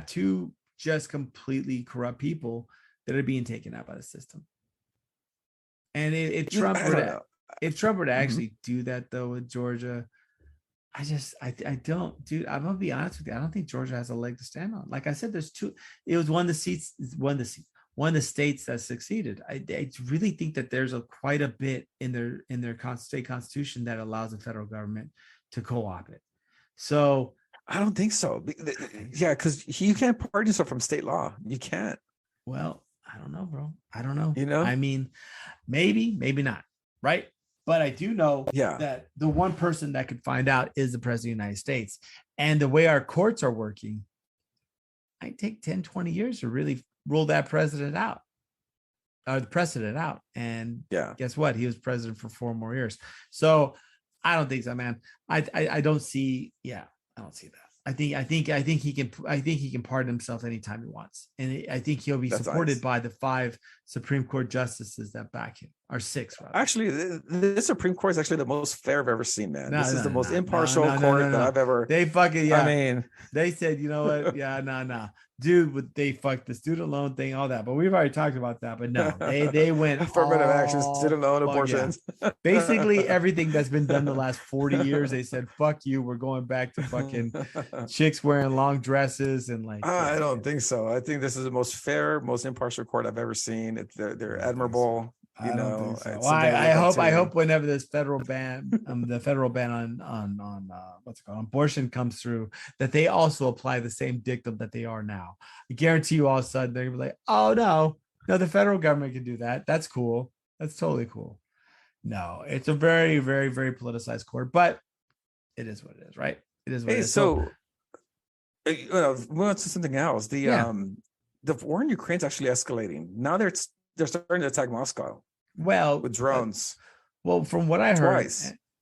two just completely corrupt people that are being taken out by the system. And if Trump were to actually do that though with Georgia, I don't, dude. I'm gonna be honest with you. I don't think Georgia has a leg to stand on. Like I said, there's two. It was one of the states that succeeded. I really think that there's quite a bit in their state constitution that allows the federal government to co-opt it. So I don't think so. Yeah, because you can't pardon yourself from state law. You can't. Well, I don't know, bro. I don't know. I mean, maybe not, right? But I do know that the one person that could find out is the president of the United States. And the way our courts are working, I take 10, 20 years to really rule that president out. The precedent out. And guess what? He was president for 4 more years. So I don't think so, man. I don't see. Yeah, I don't see that. I think he can pardon himself anytime he wants, and I think he'll be supported by the 5 Supreme Court justices that back him, or 6 rather. Actually, the Supreme Court is actually the most fair I've ever seen, man. This is the most impartial court that I've ever. They fucking I mean, they said, you know what? Yeah, no. Dude, they fucked the student loan thing, all that. But we've already talked about that. But no, they went affirmative action, student loan, abortions. Yeah. Basically, everything that's been done the last 40 years, they said, "Fuck you, we're going back to fucking chicks wearing long dresses and like." I don't think so. I think this is the most fair, most impartial court I've ever seen. They're admirable. I don't think so. Well, I hope whenever this federal ban, the federal ban on what's it called, abortion comes through, that they also apply the same dictum that they are now. I guarantee you, all of a sudden they're gonna be like, "Oh no, the federal government can do that. That's cool. That's totally cool." No, it's a very, very, very politicized court, but it is what it is, right? It is what it is. So, moving on to something else. The war in Ukraine is actually escalating. Now they're starting to attack Moscow. Well, with drones. From what I heard,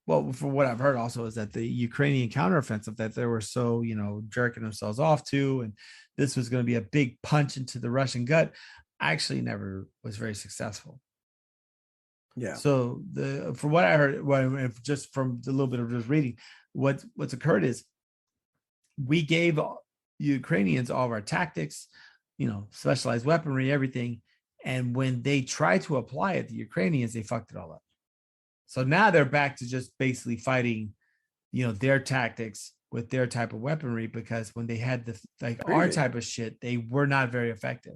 from what I've heard also is that the Ukrainian counteroffensive that they were so, jerking themselves off to, and this was going to be a big punch into the Russian gut, actually never was very successful. Yeah. So from what I heard, just from a little bit of just reading, what's occurred is we gave Ukrainians all of our tactics, specialized weaponry, everything. And when they tried to apply it, the Ukrainians, they fucked it all up. So now they're back to just basically fighting, their tactics with their type of weaponry, because when they had our type of shit, they were not very effective.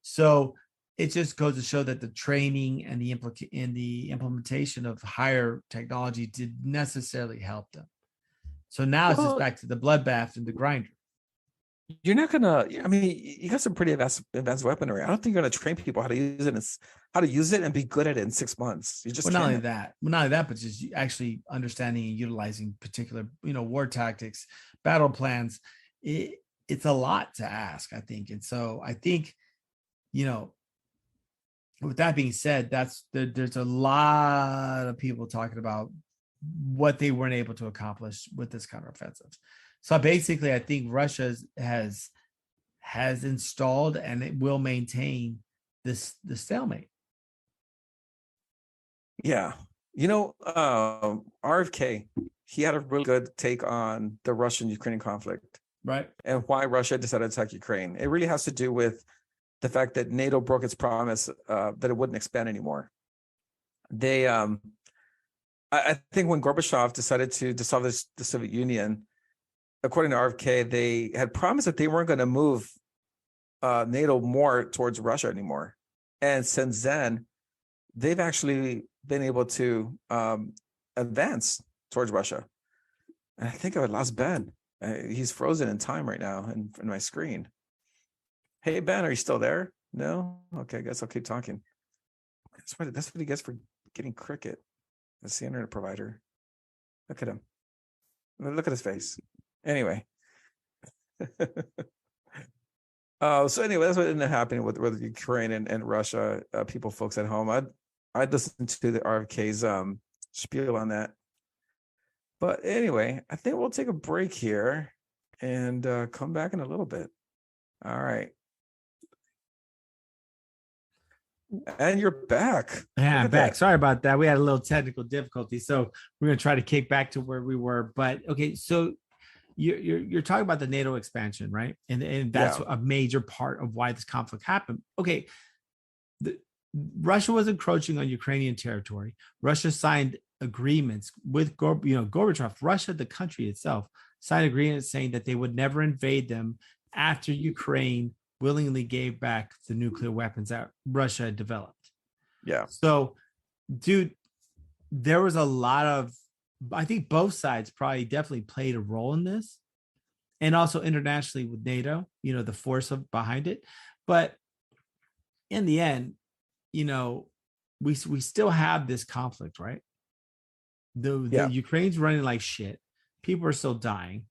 So it just goes to show that the training and the implementation of higher technology did necessarily help them. So now it's just back to the bloodbath and the grinder. you're not gonna. I mean, you got some pretty advanced weaponry. I don't think you're gonna train people how to use it and be good at it in 6 months. You just Well, not only can't. that, but just actually understanding and utilizing particular, war tactics, battle plans. It's a lot to ask, I think. And so I think, you know, with that being said, there's a lot of people talking about what they weren't able to accomplish with this counteroffensive. So basically, I think Russia has installed and it will maintain the stalemate. Yeah. RFK, he had a really good take on the Russian-Ukrainian conflict, right? And why Russia decided to attack Ukraine. It really has to do with the fact that NATO broke its promise that it wouldn't expand anymore. They, I think when Gorbachev decided to dissolve the Soviet Union, according to RFK, they had promised that they weren't going to move NATO more towards Russia anymore. And since then, they've actually been able to advance towards Russia. And I think I lost Ben. He's frozen in time right now in my screen. Hey, Ben, are you still there? No? Okay, I guess I'll keep talking. That's what he gets for getting Cricket. That's the internet provider. Look at him. Look at his face. Anyway. So anyway, that's what ended up happening with Ukraine and Russia. Folks at home. I'd listen to the RFK's spiel on that. But anyway, I think we'll take a break here and come back in a little bit. All right. And you're back. Yeah, I'm back. Sorry about that. We had a little technical difficulty. So we're going to try to kick back to where we were. But okay, so you're talking about the NATO expansion, right? And that's a major part of why this conflict happened. Okay. Russia was encroaching on Ukrainian territory. Russia signed agreements with Gorbachev. Russia, the country itself, signed agreements saying that they would never invade them after Ukraine willingly gave back the nuclear weapons that Russia had developed. Yeah. So, dude, there was a lot of, I think both sides probably definitely played a role in this. And also internationally with NATO, the force behind it. But in the end, we still have this conflict, right? The Ukraine's running like shit. People are still dying.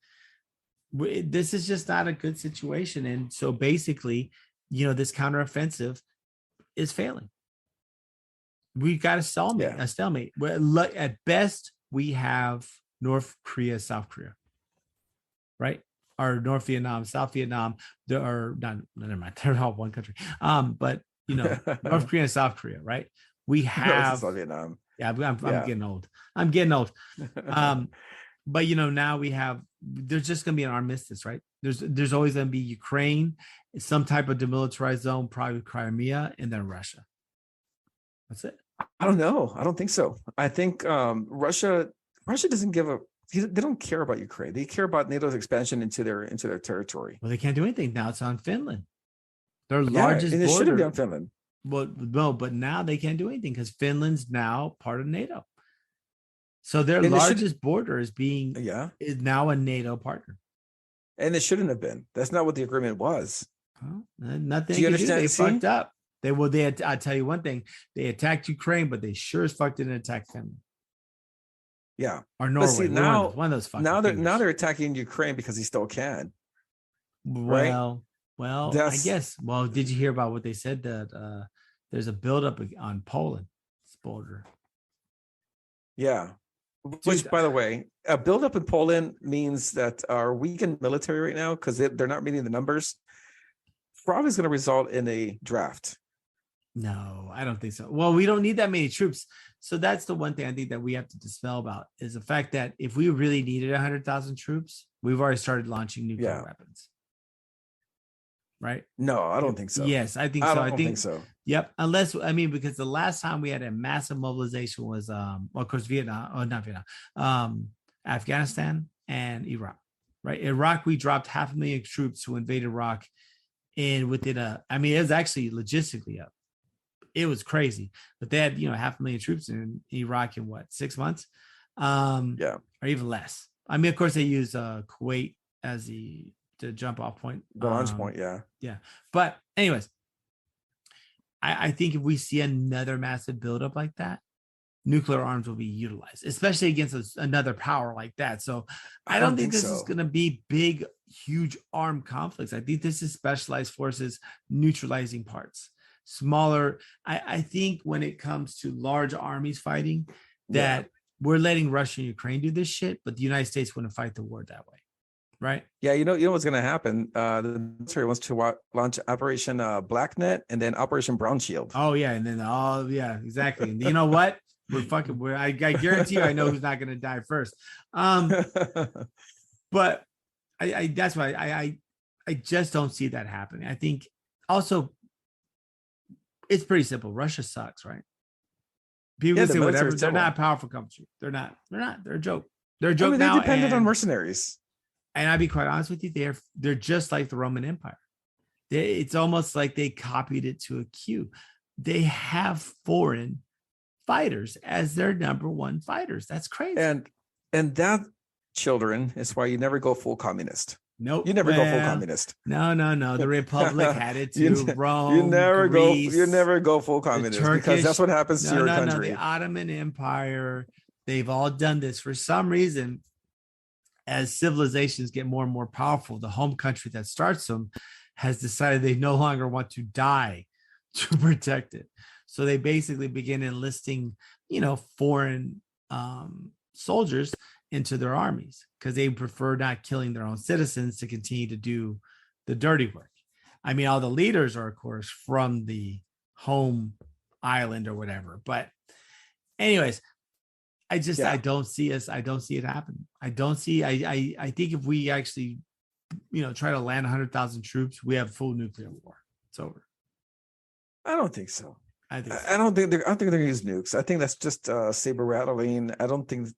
This is just not a good situation. And so basically, this counteroffensive is failing. We've got a stalemate. At best, we have North Korea, South Korea, right? Or North Vietnam, South Vietnam. Never mind. They're all one country. But North Korea and South Korea, right? We have South Vietnam. Yeah, I'm getting old. But now we have. There's just going to be an armistice, right? There's always going to be Ukraine, some type of demilitarized zone, probably Crimea, and then Russia. That's it. I don't know. I don't think so. I think Russia doesn't give a. They don't care about Ukraine. They care about NATO's expansion into their territory. Well, they can't do anything now. It's on Finland. Their largest border. It shouldn't be on Finland. Well, no, but now they can't do anything because Finland's now part of NATO. So their largest border is now a NATO partner. And it shouldn't have been. That's not what the agreement was. Well, nothing. Do you understand? They fucked up. I'll tell you one thing. They attacked Ukraine, but they sure as fuck didn't attack Finland. Yeah. Or Norway. See, now, one of those fucking now they're attacking Ukraine because he still can. Well, I guess. Well, did you hear about what they said that there's a buildup on Poland's border? Yeah. Which, by the way, a buildup in Poland means that our weakened military right now, because they're not meeting the numbers, probably is going to result in a draft. No, I don't think so. Well, we don't need that many troops. So that's the one thing I think that we have to dispel about is the fact that if we really needed 100,000 troops, we've already started launching nuclear weapons. Right? No, I don't think so. Yes, I think so. I think so. Yep. Unless, because the last time we had a massive mobilization was, of course, Afghanistan and Iraq, right? Iraq, we dropped 500,000 troops who invaded Iraq it was actually logistically up. It was crazy, but they had, 500,000 troops in Iraq in 6 months? Or even less. Of course they use Kuwait as the jump off point. The launch point, yeah. Yeah. But anyways, I think if we see another massive buildup like that, nuclear arms will be utilized, especially against another power like that. So I don't think this is going to be big, huge armed conflicts. I think this is specialized forces neutralizing parts. Smaller. I think when it comes to large armies fighting, that we're letting Russia and Ukraine do this shit, but the United States wouldn't fight the war that way. Right. Yeah, you know what's going to happen. The military wants to launch Operation Blacknet and then Operation Brown Shield. Oh yeah, and then exactly. And you know what? I guarantee you, I know who's not going to die first. But I that's why I just don't see that happening. I think also it's pretty simple. Russia sucks, right? People say whatever. They're not a powerful country. They're not. They're a joke. They're a joke now. They depended on mercenaries. And I'll be quite honest with you, they're just like the Roman Empire. It's almost like they copied it to a Q. They have foreign fighters as their number one fighters. That's crazy. And that, children, is why you never go full communist. Nope. You never go full communist. No. The Republic had it too. Rome. You never Greece, go. You never go full communist because that's what happens to your country. The Ottoman Empire. They've all done this for some reason. As civilizations get more and more powerful, the home country that starts them has decided they no longer want to die to protect it. So they basically begin enlisting, foreign soldiers into their armies because they prefer not killing their own citizens to continue to do the dirty work. I mean, all the leaders are, of course, from the home island or whatever. But anyways, I don't see it happening. I think if we actually, try to land 100,000 troops, we have full nuclear war. It's over. I don't think so. I don't think they're going to use nukes. I think that's just saber rattling. I don't think.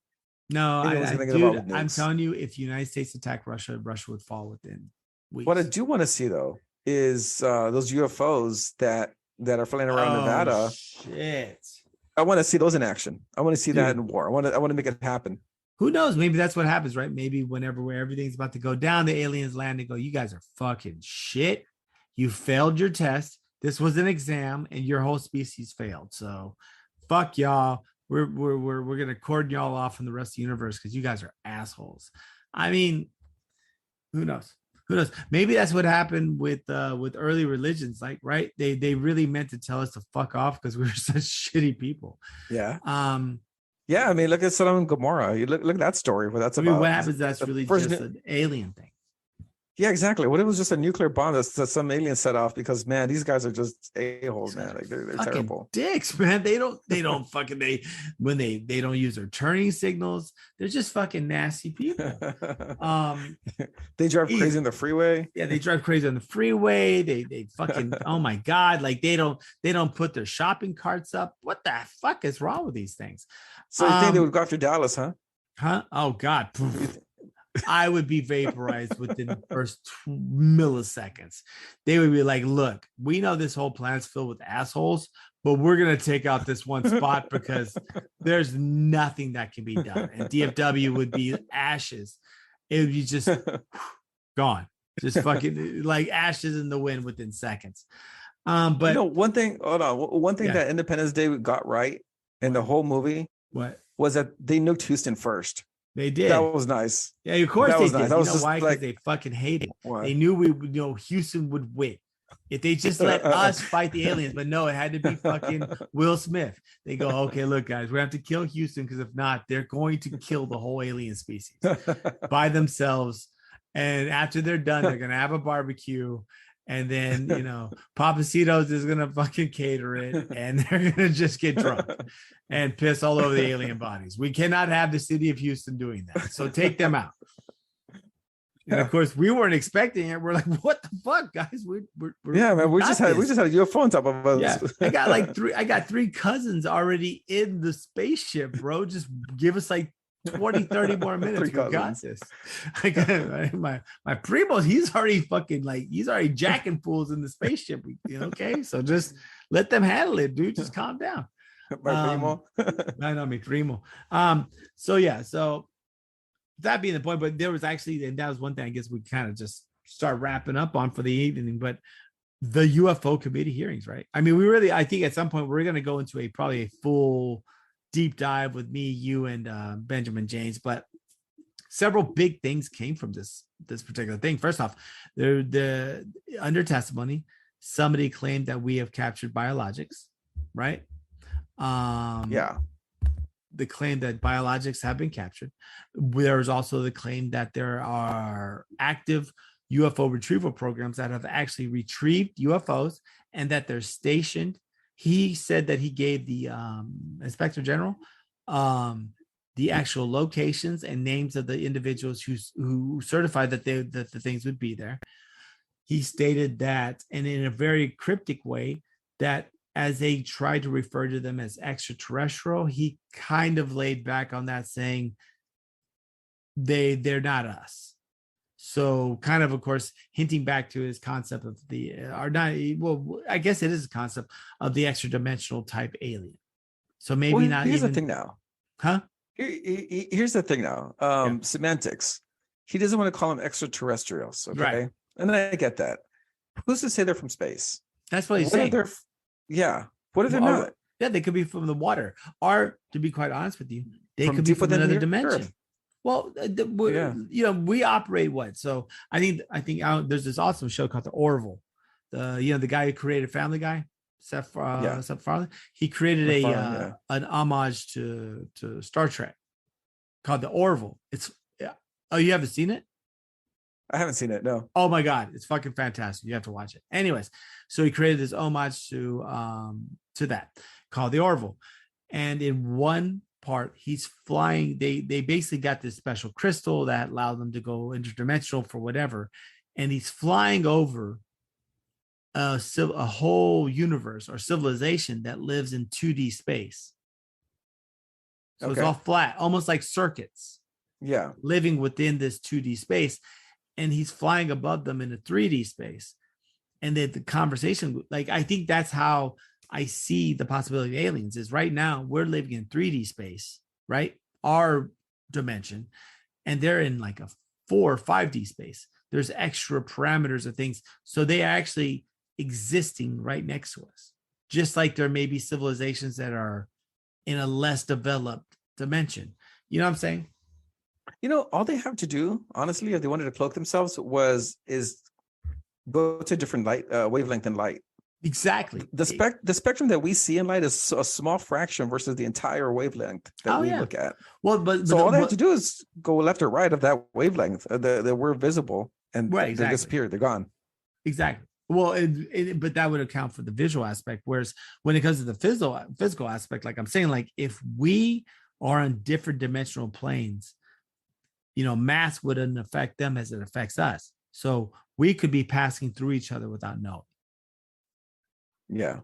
No, I'm telling you, if the United States attacked Russia, Russia would fall within weeks. What I do want to see though is those UFOs that are flying around Nevada. Shit. I want to see those in action. I want to see that in war. I want to make it happen. Who knows? Maybe that's what happens, right? Maybe where everything's about to go down, the aliens land and go, "You guys are fucking shit. You failed your test. This was an exam, and your whole species failed. So, fuck y'all. We're gonna cordon y'all off from the rest of the universe because you guys are assholes." I mean, who knows? Who knows? Maybe that's what happened with early religions. Like, right? They really meant to tell us to fuck off because we were such shitty people. Yeah. Yeah. I mean, look at Sodom and Gomorrah. You look at that story. What that's about. What happens? That's really just an alien thing. Yeah, exactly. What it was just a nuclear bomb that some alien set off because, man, these guys are just a-holes, man. Like they're terrible dicks, man. They don't fucking when they don't use their turning signals. They're just fucking nasty people. They drive crazy on the freeway. Yeah, they drive crazy on the freeway. They fucking oh my god, like they don't put their shopping carts up. What the fuck is wrong with these things? So you think they would go after Dallas, huh? Huh? Oh god. I would be vaporized within the first 2 milliseconds. They would be like, "Look, we know this whole planet's filled with assholes, but we're going to take out this one spot because there's nothing that can be done." And DFW would be ashes. It would be just gone. Just fucking like ashes in the wind within seconds. But one thing that Independence Day got right in the whole movie was that they nuked Houston first. They did. That was nice. Yeah, of course they did. Nice. You know why? Because they fucking hate it. What? They knew Houston would win. If they just let us fight the aliens, but no, it had to be fucking Will Smith. They go, "Okay, look, guys, we have to kill Houston because if not, they're going to kill the whole alien species by themselves. And after they're done, they're gonna have a barbecue." And then, Papacitos is going to fucking cater it and they're going to just get drunk and piss all over the alien bodies. We cannot have the city of Houston doing that. So take them out. And of course, we weren't expecting it. We're like, what the fuck, guys? We just had a UFO on top of us. Yeah, I got 3 cousins already in the spaceship, bro. Just give us like 20, 30 more minutes. We got this. My primo, he's already jacking fools in the spaceship. Okay, so just let them handle it, dude. Just calm down. My primo. I know, mi primo. So that being the point, but there was actually, and that was one thing I guess we kind of just start wrapping up on for the evening. But the UFO committee hearings, right? I mean, I think at some point we're going to go into probably a full deep dive with me, you, and Benjamin James. But several big things came from this particular thing. First off, the under testimony, somebody claimed that we have captured biologics, right? The claim that biologics have been captured. There's also the claim that there are active UFO retrieval programs that have actually retrieved UFOs and that they're stationed. He said that he gave the Inspector General the actual locations and names of the individuals who certified that the things would be there. He stated that, and in a very cryptic way, that as they tried to refer to them as extraterrestrial, he kind of laid back on that, saying they're not us. So kind of course, hinting back to his concept of I guess it is a concept of the extra dimensional type alien. So maybe not. Here's the thing now. Huh? Here's the thing now. Semantics. He doesn't want to call them extraterrestrials. Okay. Right. And I get that. Who's to say they're from space? That's what he's saying. What if they're not? Yeah, they could be from the water. Or to be quite honest with you, they could be from within another the dimension. Earth. Well, we operate what? So I think there's this awesome show called The Orville. The guy who created Family Guy, Seth MacFarlane. He created an homage to Star Trek called The Orville. Oh, you haven't seen it? I haven't seen it. No. Oh my God, it's fucking fantastic. You have to watch it. Anyways, so he created this homage to that called The Orville, and in one part he's flying. They basically got this special crystal that allowed them to go interdimensional for whatever, and he's flying over a whole universe or civilization that lives in 2D space. So It's all flat, almost like circuits. Yeah, living within this 2D space, and he's flying above them in a 3D space. And then the conversation, like, I think that's how I see the possibility of aliens is right now we're living in 3D space, right? Our dimension, and they're in like a 4 or 5D space. There's extra parameters of things. So they are actually existing right next to us, just like there may be civilizations that are in a less developed dimension. You know what I'm saying? All they have to do, honestly, if they wanted to cloak themselves, is go to a different light wavelength in light. Exactly. The spectrum that we see in light is a small fraction versus the entire wavelength that we look at. Well, but all they have to do is go left or right of that wavelength that we're visible, and they disappear. They're gone. Exactly. Well, but that would account for the visual aspect. Whereas when it comes to the physical aspect, like I'm saying, like if we are on different dimensional planes, mass wouldn't affect them as it affects us. So we could be passing through each other without knowing. Yeah.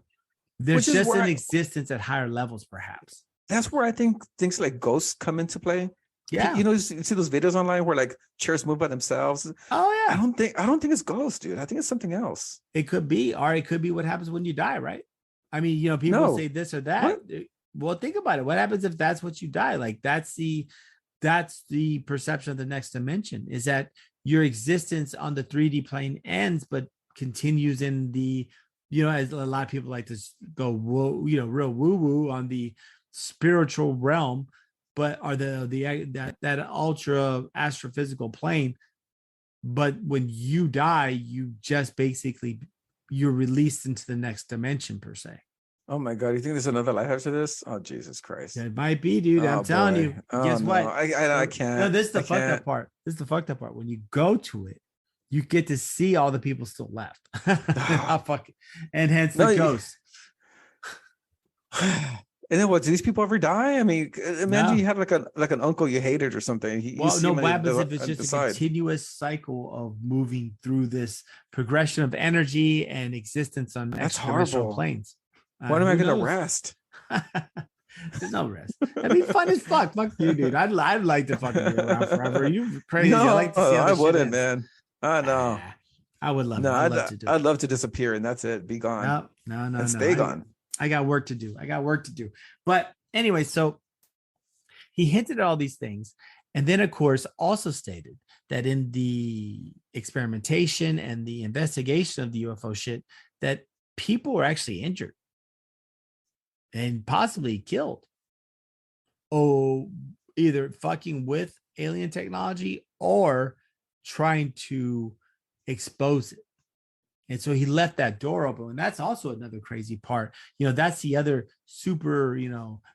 There's just an existence at higher levels, perhaps. That's where I think things like ghosts come into play. Yeah. You see those videos online where like chairs move by themselves. Oh yeah. I don't think it's ghosts, dude. I think it's something else. It could be, or it could be what happens when you die, right? I mean, people say this or that. What? Well, think about it. What happens if that's what you die? Like that's the perception of the next dimension, is that your existence on the 3D plane ends, but continues in the, as a lot of people like to go, whoa, real woo-woo on the spiritual realm, but are that ultra astrophysical plane. But when you die, you just basically, you're released into the next dimension per se. Oh my God! You think there's another life after this? Oh Jesus Christ! It might be, dude. I'm telling you. Guess what? I can't. No, this is the fucked up part. This is the fucked up part. When you go to it, you get to see all the people still left. Oh, fuck it. And hence the ghost. And then what? Do these people ever die? I mean, imagine you had like an uncle you hated or something. What happens if it's just a continuous cycle of moving through this progression of energy and existence on extra-dimensional planes? When am I going to rest? There's no rest. That'd be fun as fuck. Fuck you, dude. I'd like to fucking be around forever. You crazy? No, I like to see how I wouldn't, man. I know. I would love. No, I'd love to disappear and that's it. Be gone. No. Stay gone. I got work to do. But anyway, so he hinted at all these things, And then, of course, also stated that in the experimentation and the investigation of the UFO shit, that people were actually injured and possibly killed. Oh, either fucking with alien technology or trying to expose it. And so he left that door open. And that's also another crazy part. That's the other super,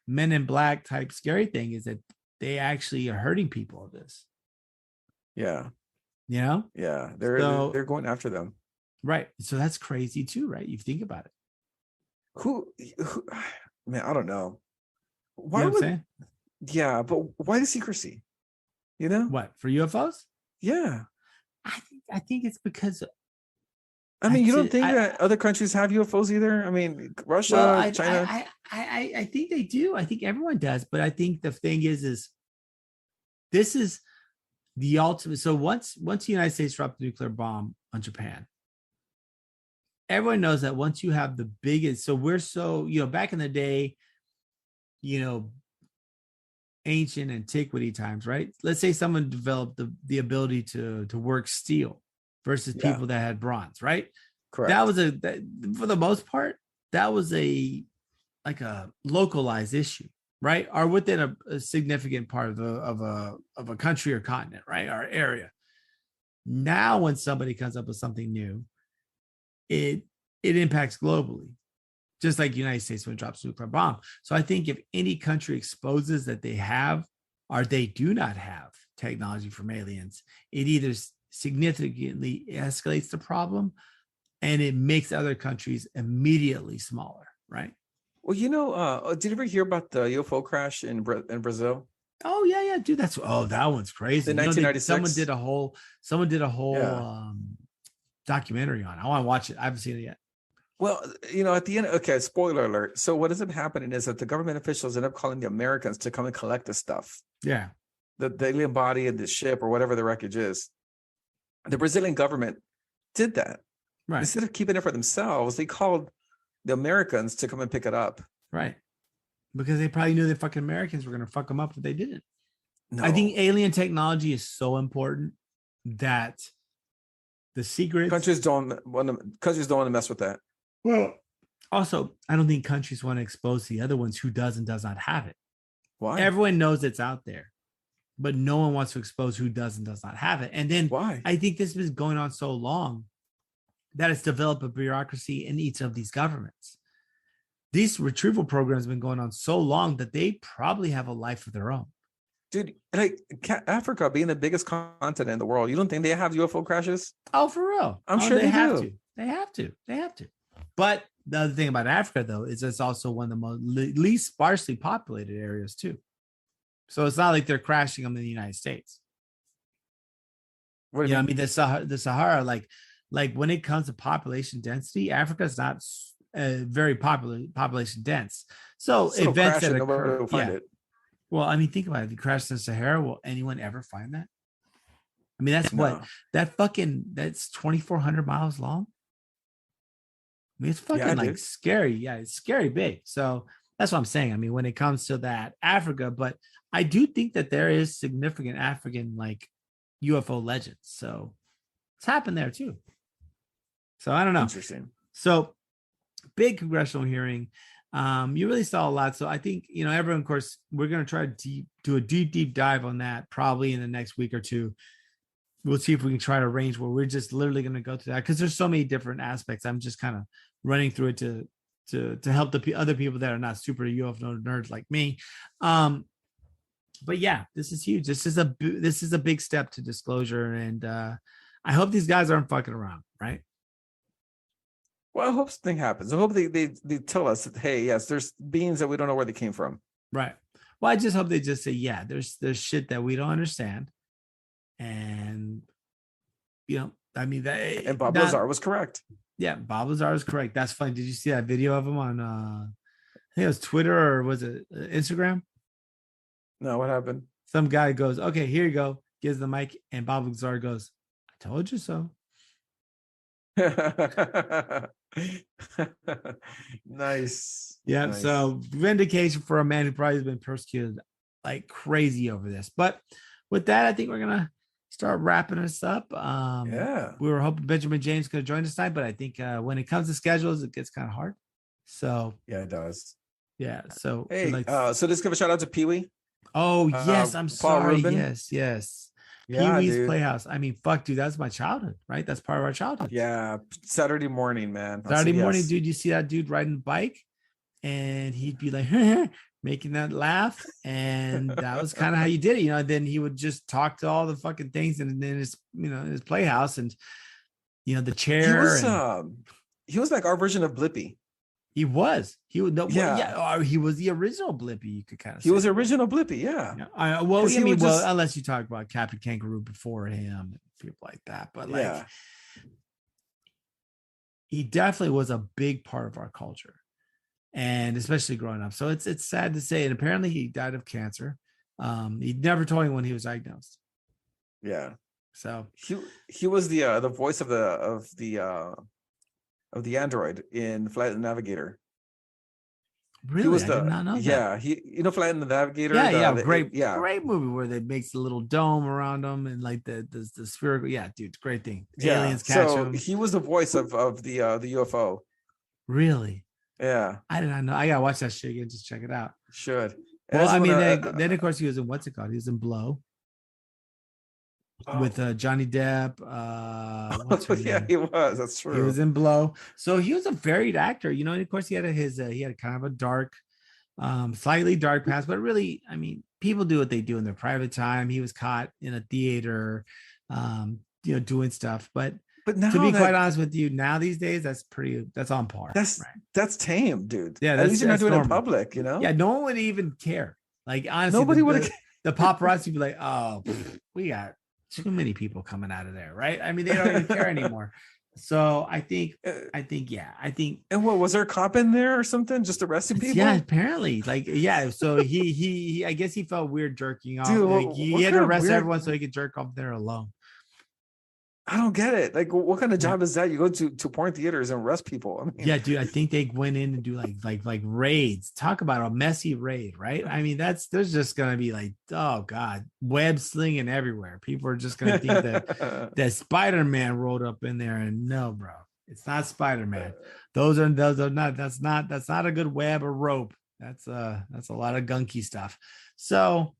Men in Black type scary thing, is that they actually are hurting people of this. Yeah. Yeah. They're going after them. Right. So that's crazy too, right? You think about it. Who man, I don't know. Why would, saying? Yeah, but why the secrecy? What, for UFOs? Yeah. I think it's because you don't think that other countries have UFOs either? I mean, Russia, China. I think they do. I think everyone does. But I think the thing is this is the ultimate. So once the United States dropped the nuclear bomb on Japan, everyone knows that once you have the biggest, so we're so, back in the day, ancient antiquity times, right? Let's say someone developed the ability to work steel versus people that had bronze, right? Correct. That was for the most part, that was a localized issue, right? Or within a significant part of a country or continent, right? Our area. Now, when somebody comes up with something new, it impacts globally, just like the United States when it drops a nuclear bomb. So I think if any country exposes that they have or they do not have technology from aliens, it either significantly escalates the problem and it makes other countries immediately smaller, right? Well, did you ever hear about the UFO crash in Brazil? Oh yeah, dude. That one's crazy. In 1996, someone did a whole documentary on it. I want to watch it. I haven't seen it yet. Well, at the end, okay, spoiler alert. So what ends up happening is that the government officials end up calling the Americans to come and collect the stuff. Yeah. The alien body of the ship or whatever the wreckage is. The Brazilian government did that. Right. Instead of keeping it for themselves, they called the Americans to come and pick it up. Right. Because they probably knew the fucking Americans were going to fuck them up if they didn't. No. I think alien technology is so important that the secrets... Countries don't want to mess with that. Well, also, I don't think countries want to expose the other ones who does and does not have it. Why? Everyone knows it's out there, but no one wants to expose who does and does not have it. And then why? I think this has been going on so long that it's developed a bureaucracy in each of these governments. These retrieval programs have been going on so long that they probably have a life of their own. Dude, like Africa being the biggest continent in the world, you don't think they have UFO crashes? Oh, for real? I'm sure they have do. to. They have to. But the other thing about Africa, though, is it's also one of the least sparsely populated areas, too. So it's not like they're crashing them in the United States. What do you mean? I mean, the Sahara, like when it comes to population density, Africa is not very population dense. So events that occur, will find it. Well, I mean, think about it. If you crash in the Sahara, will anyone ever find that? I mean, that's that's 2,400 miles long. I mean, it's fucking scary. Yeah, it's scary big. So that's what I'm saying. I mean, when it comes to that Africa, but I do think that there is significant African UFO legends. So it's happened there too. So I don't know. Interesting. So big congressional hearing. You really saw a lot. So I think, everyone, of course, we're going to try to do a deep dive on that probably in the next week or two. We'll see if we can try to arrange where we're just literally going to go to that because there's so many different aspects. I'm just kind of running through it to help the other people that are not super UFO nerds like me. But yeah, this is huge. This is a big step to disclosure. And I hope these guys aren't fucking around, right? Well, I hope something happens. I hope they tell us that, hey, yes, there's beings that we don't know where they came from. Right. Well, I just hope they just say, yeah, there's shit that we don't understand. And, I mean, and Bob Lazar was correct. Yeah, Bob Lazar was correct. That's funny. Did you see that video of him on, I think it was Twitter or was it Instagram? No, what happened? Some guy goes, okay, here you go. Gives the mic. And Bob Lazar goes, I told you so. Nice. Yeah. Nice. So vindication for a man who probably has been persecuted like crazy over this. But with that, I think we're gonna start wrapping us up. We were hoping Benjamin James could join us tonight, but I think when it comes to schedules, it gets kind of hard. So yeah, it does. Yeah. So hey, so let's give a shout out to Pee Wee. Oh yes, I'm Paul sorry. Rubin. Yes. Yeah, Pee-wee's dude. Playhouse. I mean, fuck, dude, that's my childhood, right? That's part of our childhood. Yeah, Saturday morning, man. Saturday morning, dude. You see that dude riding a bike, and he'd be like making that laugh, and that was kind of how you did it, you know. Then he would just talk to all the fucking things, and then his, you know, his Playhouse, and you know, the chair. He was like our version of Blippi. He was. He was. No, yeah. He was the original Blippi. You could kind of. He was the original Blippi. Yeah. Unless you talk about Captain Kangaroo before him, and people like that, but like, he definitely was a big part of our culture, and especially growing up. So it's sad to say, and apparently he died of cancer. He never told anyone he was diagnosed. Yeah. So he was the voice of the android in Flight of the Navigator. Really? He was I did not know that. Yeah, Flight of the Navigator. Great movie where they makes a little dome around them and like the spherical. Yeah, dude, great thing. Yeah. Aliens catch him. He was the voice of the UFO. Really? Yeah. I did not know. I gotta watch that shit again. Just check it out. Should. Well, I mean, then of course he was in what's it called? He was in Blow. With Johnny Depp. He was. That's true. He was in Blow. So he was a varied actor, you know. And of course, he had kind of a dark, slightly dark past. But really, I mean, people do what they do in their private time. He was caught in a theater, doing stuff. But now, to be quite honest with you, now these days, that's on par. That's tame, dude. Yeah, at least you're not doing normal. it in public, you know. Yeah, no one would even care. Like honestly, nobody would. The paparazzi would be like, "Oh, we got too many people coming out of there," right? I mean, they don't even care anymore. So I think. And what was there a cop in there or something, just arresting people? Yeah, apparently, So he I guess he felt weird jerking off. Dude, like, he had to arrest everyone so he could jerk off there alone. I don't get it. Like, what kind of job is that? You go to porn theaters and arrest people. I mean, yeah, dude. I think they went in and do like raids. Talk about a messy raid, right? I mean, there's just gonna be like, oh god, web slinging everywhere. People are just gonna think that Spider-Man rolled up in there, and no, bro, it's not Spider-Man. Those are not. That's not a good web or rope. That's a lot of gunky stuff. So,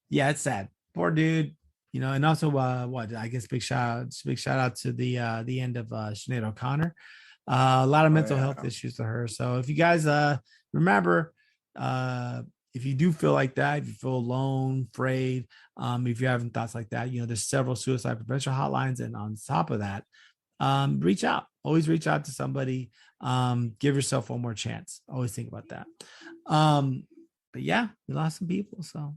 yeah, it's sad. Poor dude. You know, and also I guess big shout out to the end of Sinead O'Connor. A lot of mental health issues to her. So if you guys remember, if you do feel like that, if you feel alone, afraid, if you're having thoughts like that, you know, there's several suicide prevention hotlines, and on top of that, reach out. Always reach out to somebody. Give yourself one more chance. Always think about that. But yeah, we lost some people, so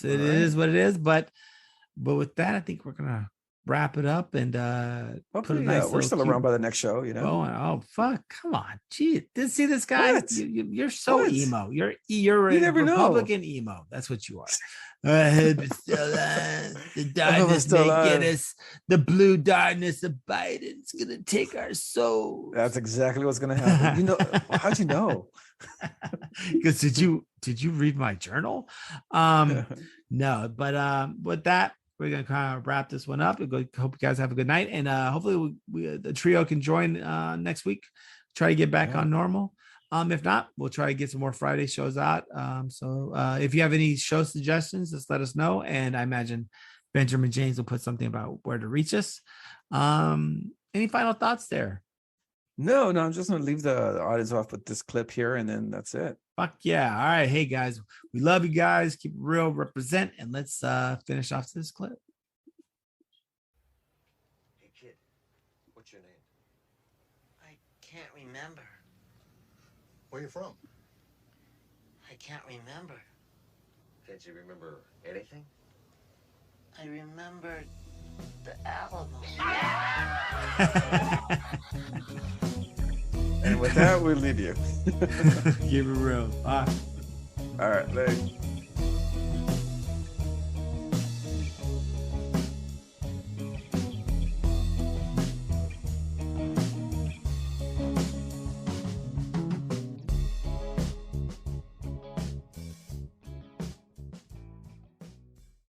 it is what it is. But with that, I think we're gonna wrap it up and hopefully, we're still around by the next show, you know. Oh fuck, come on, gee, see this guy? You're so What? emo. You're You a never know. Republican emo. That's what you are. The darkness may get us. The blue darkness of Biden's gonna take our soul. That's exactly what's gonna happen. You know, how'd you know? Because did you read my journal? No, but with that, we're gonna kind of wrap this one up. Hope you guys have a good night, and hopefully the trio can join next week. Try to get back on normal. If not, we'll try to get some more Friday shows out. So if you have any show suggestions, just let us know. And I imagine Benjamin James will put something about where to reach us. Any final thoughts there? No, I'm just gonna leave the audience off with this clip here, and then that's it. Fuck yeah. All right. Hey guys, we love you guys. Keep it real, represent, and let's finish off this clip. Hey kid, what's your name? I can't remember. Where you from? I can't remember. Can't you remember anything? I remember the Alamo. And with that, we'll leave you. Keep it real. Bye. All right, later.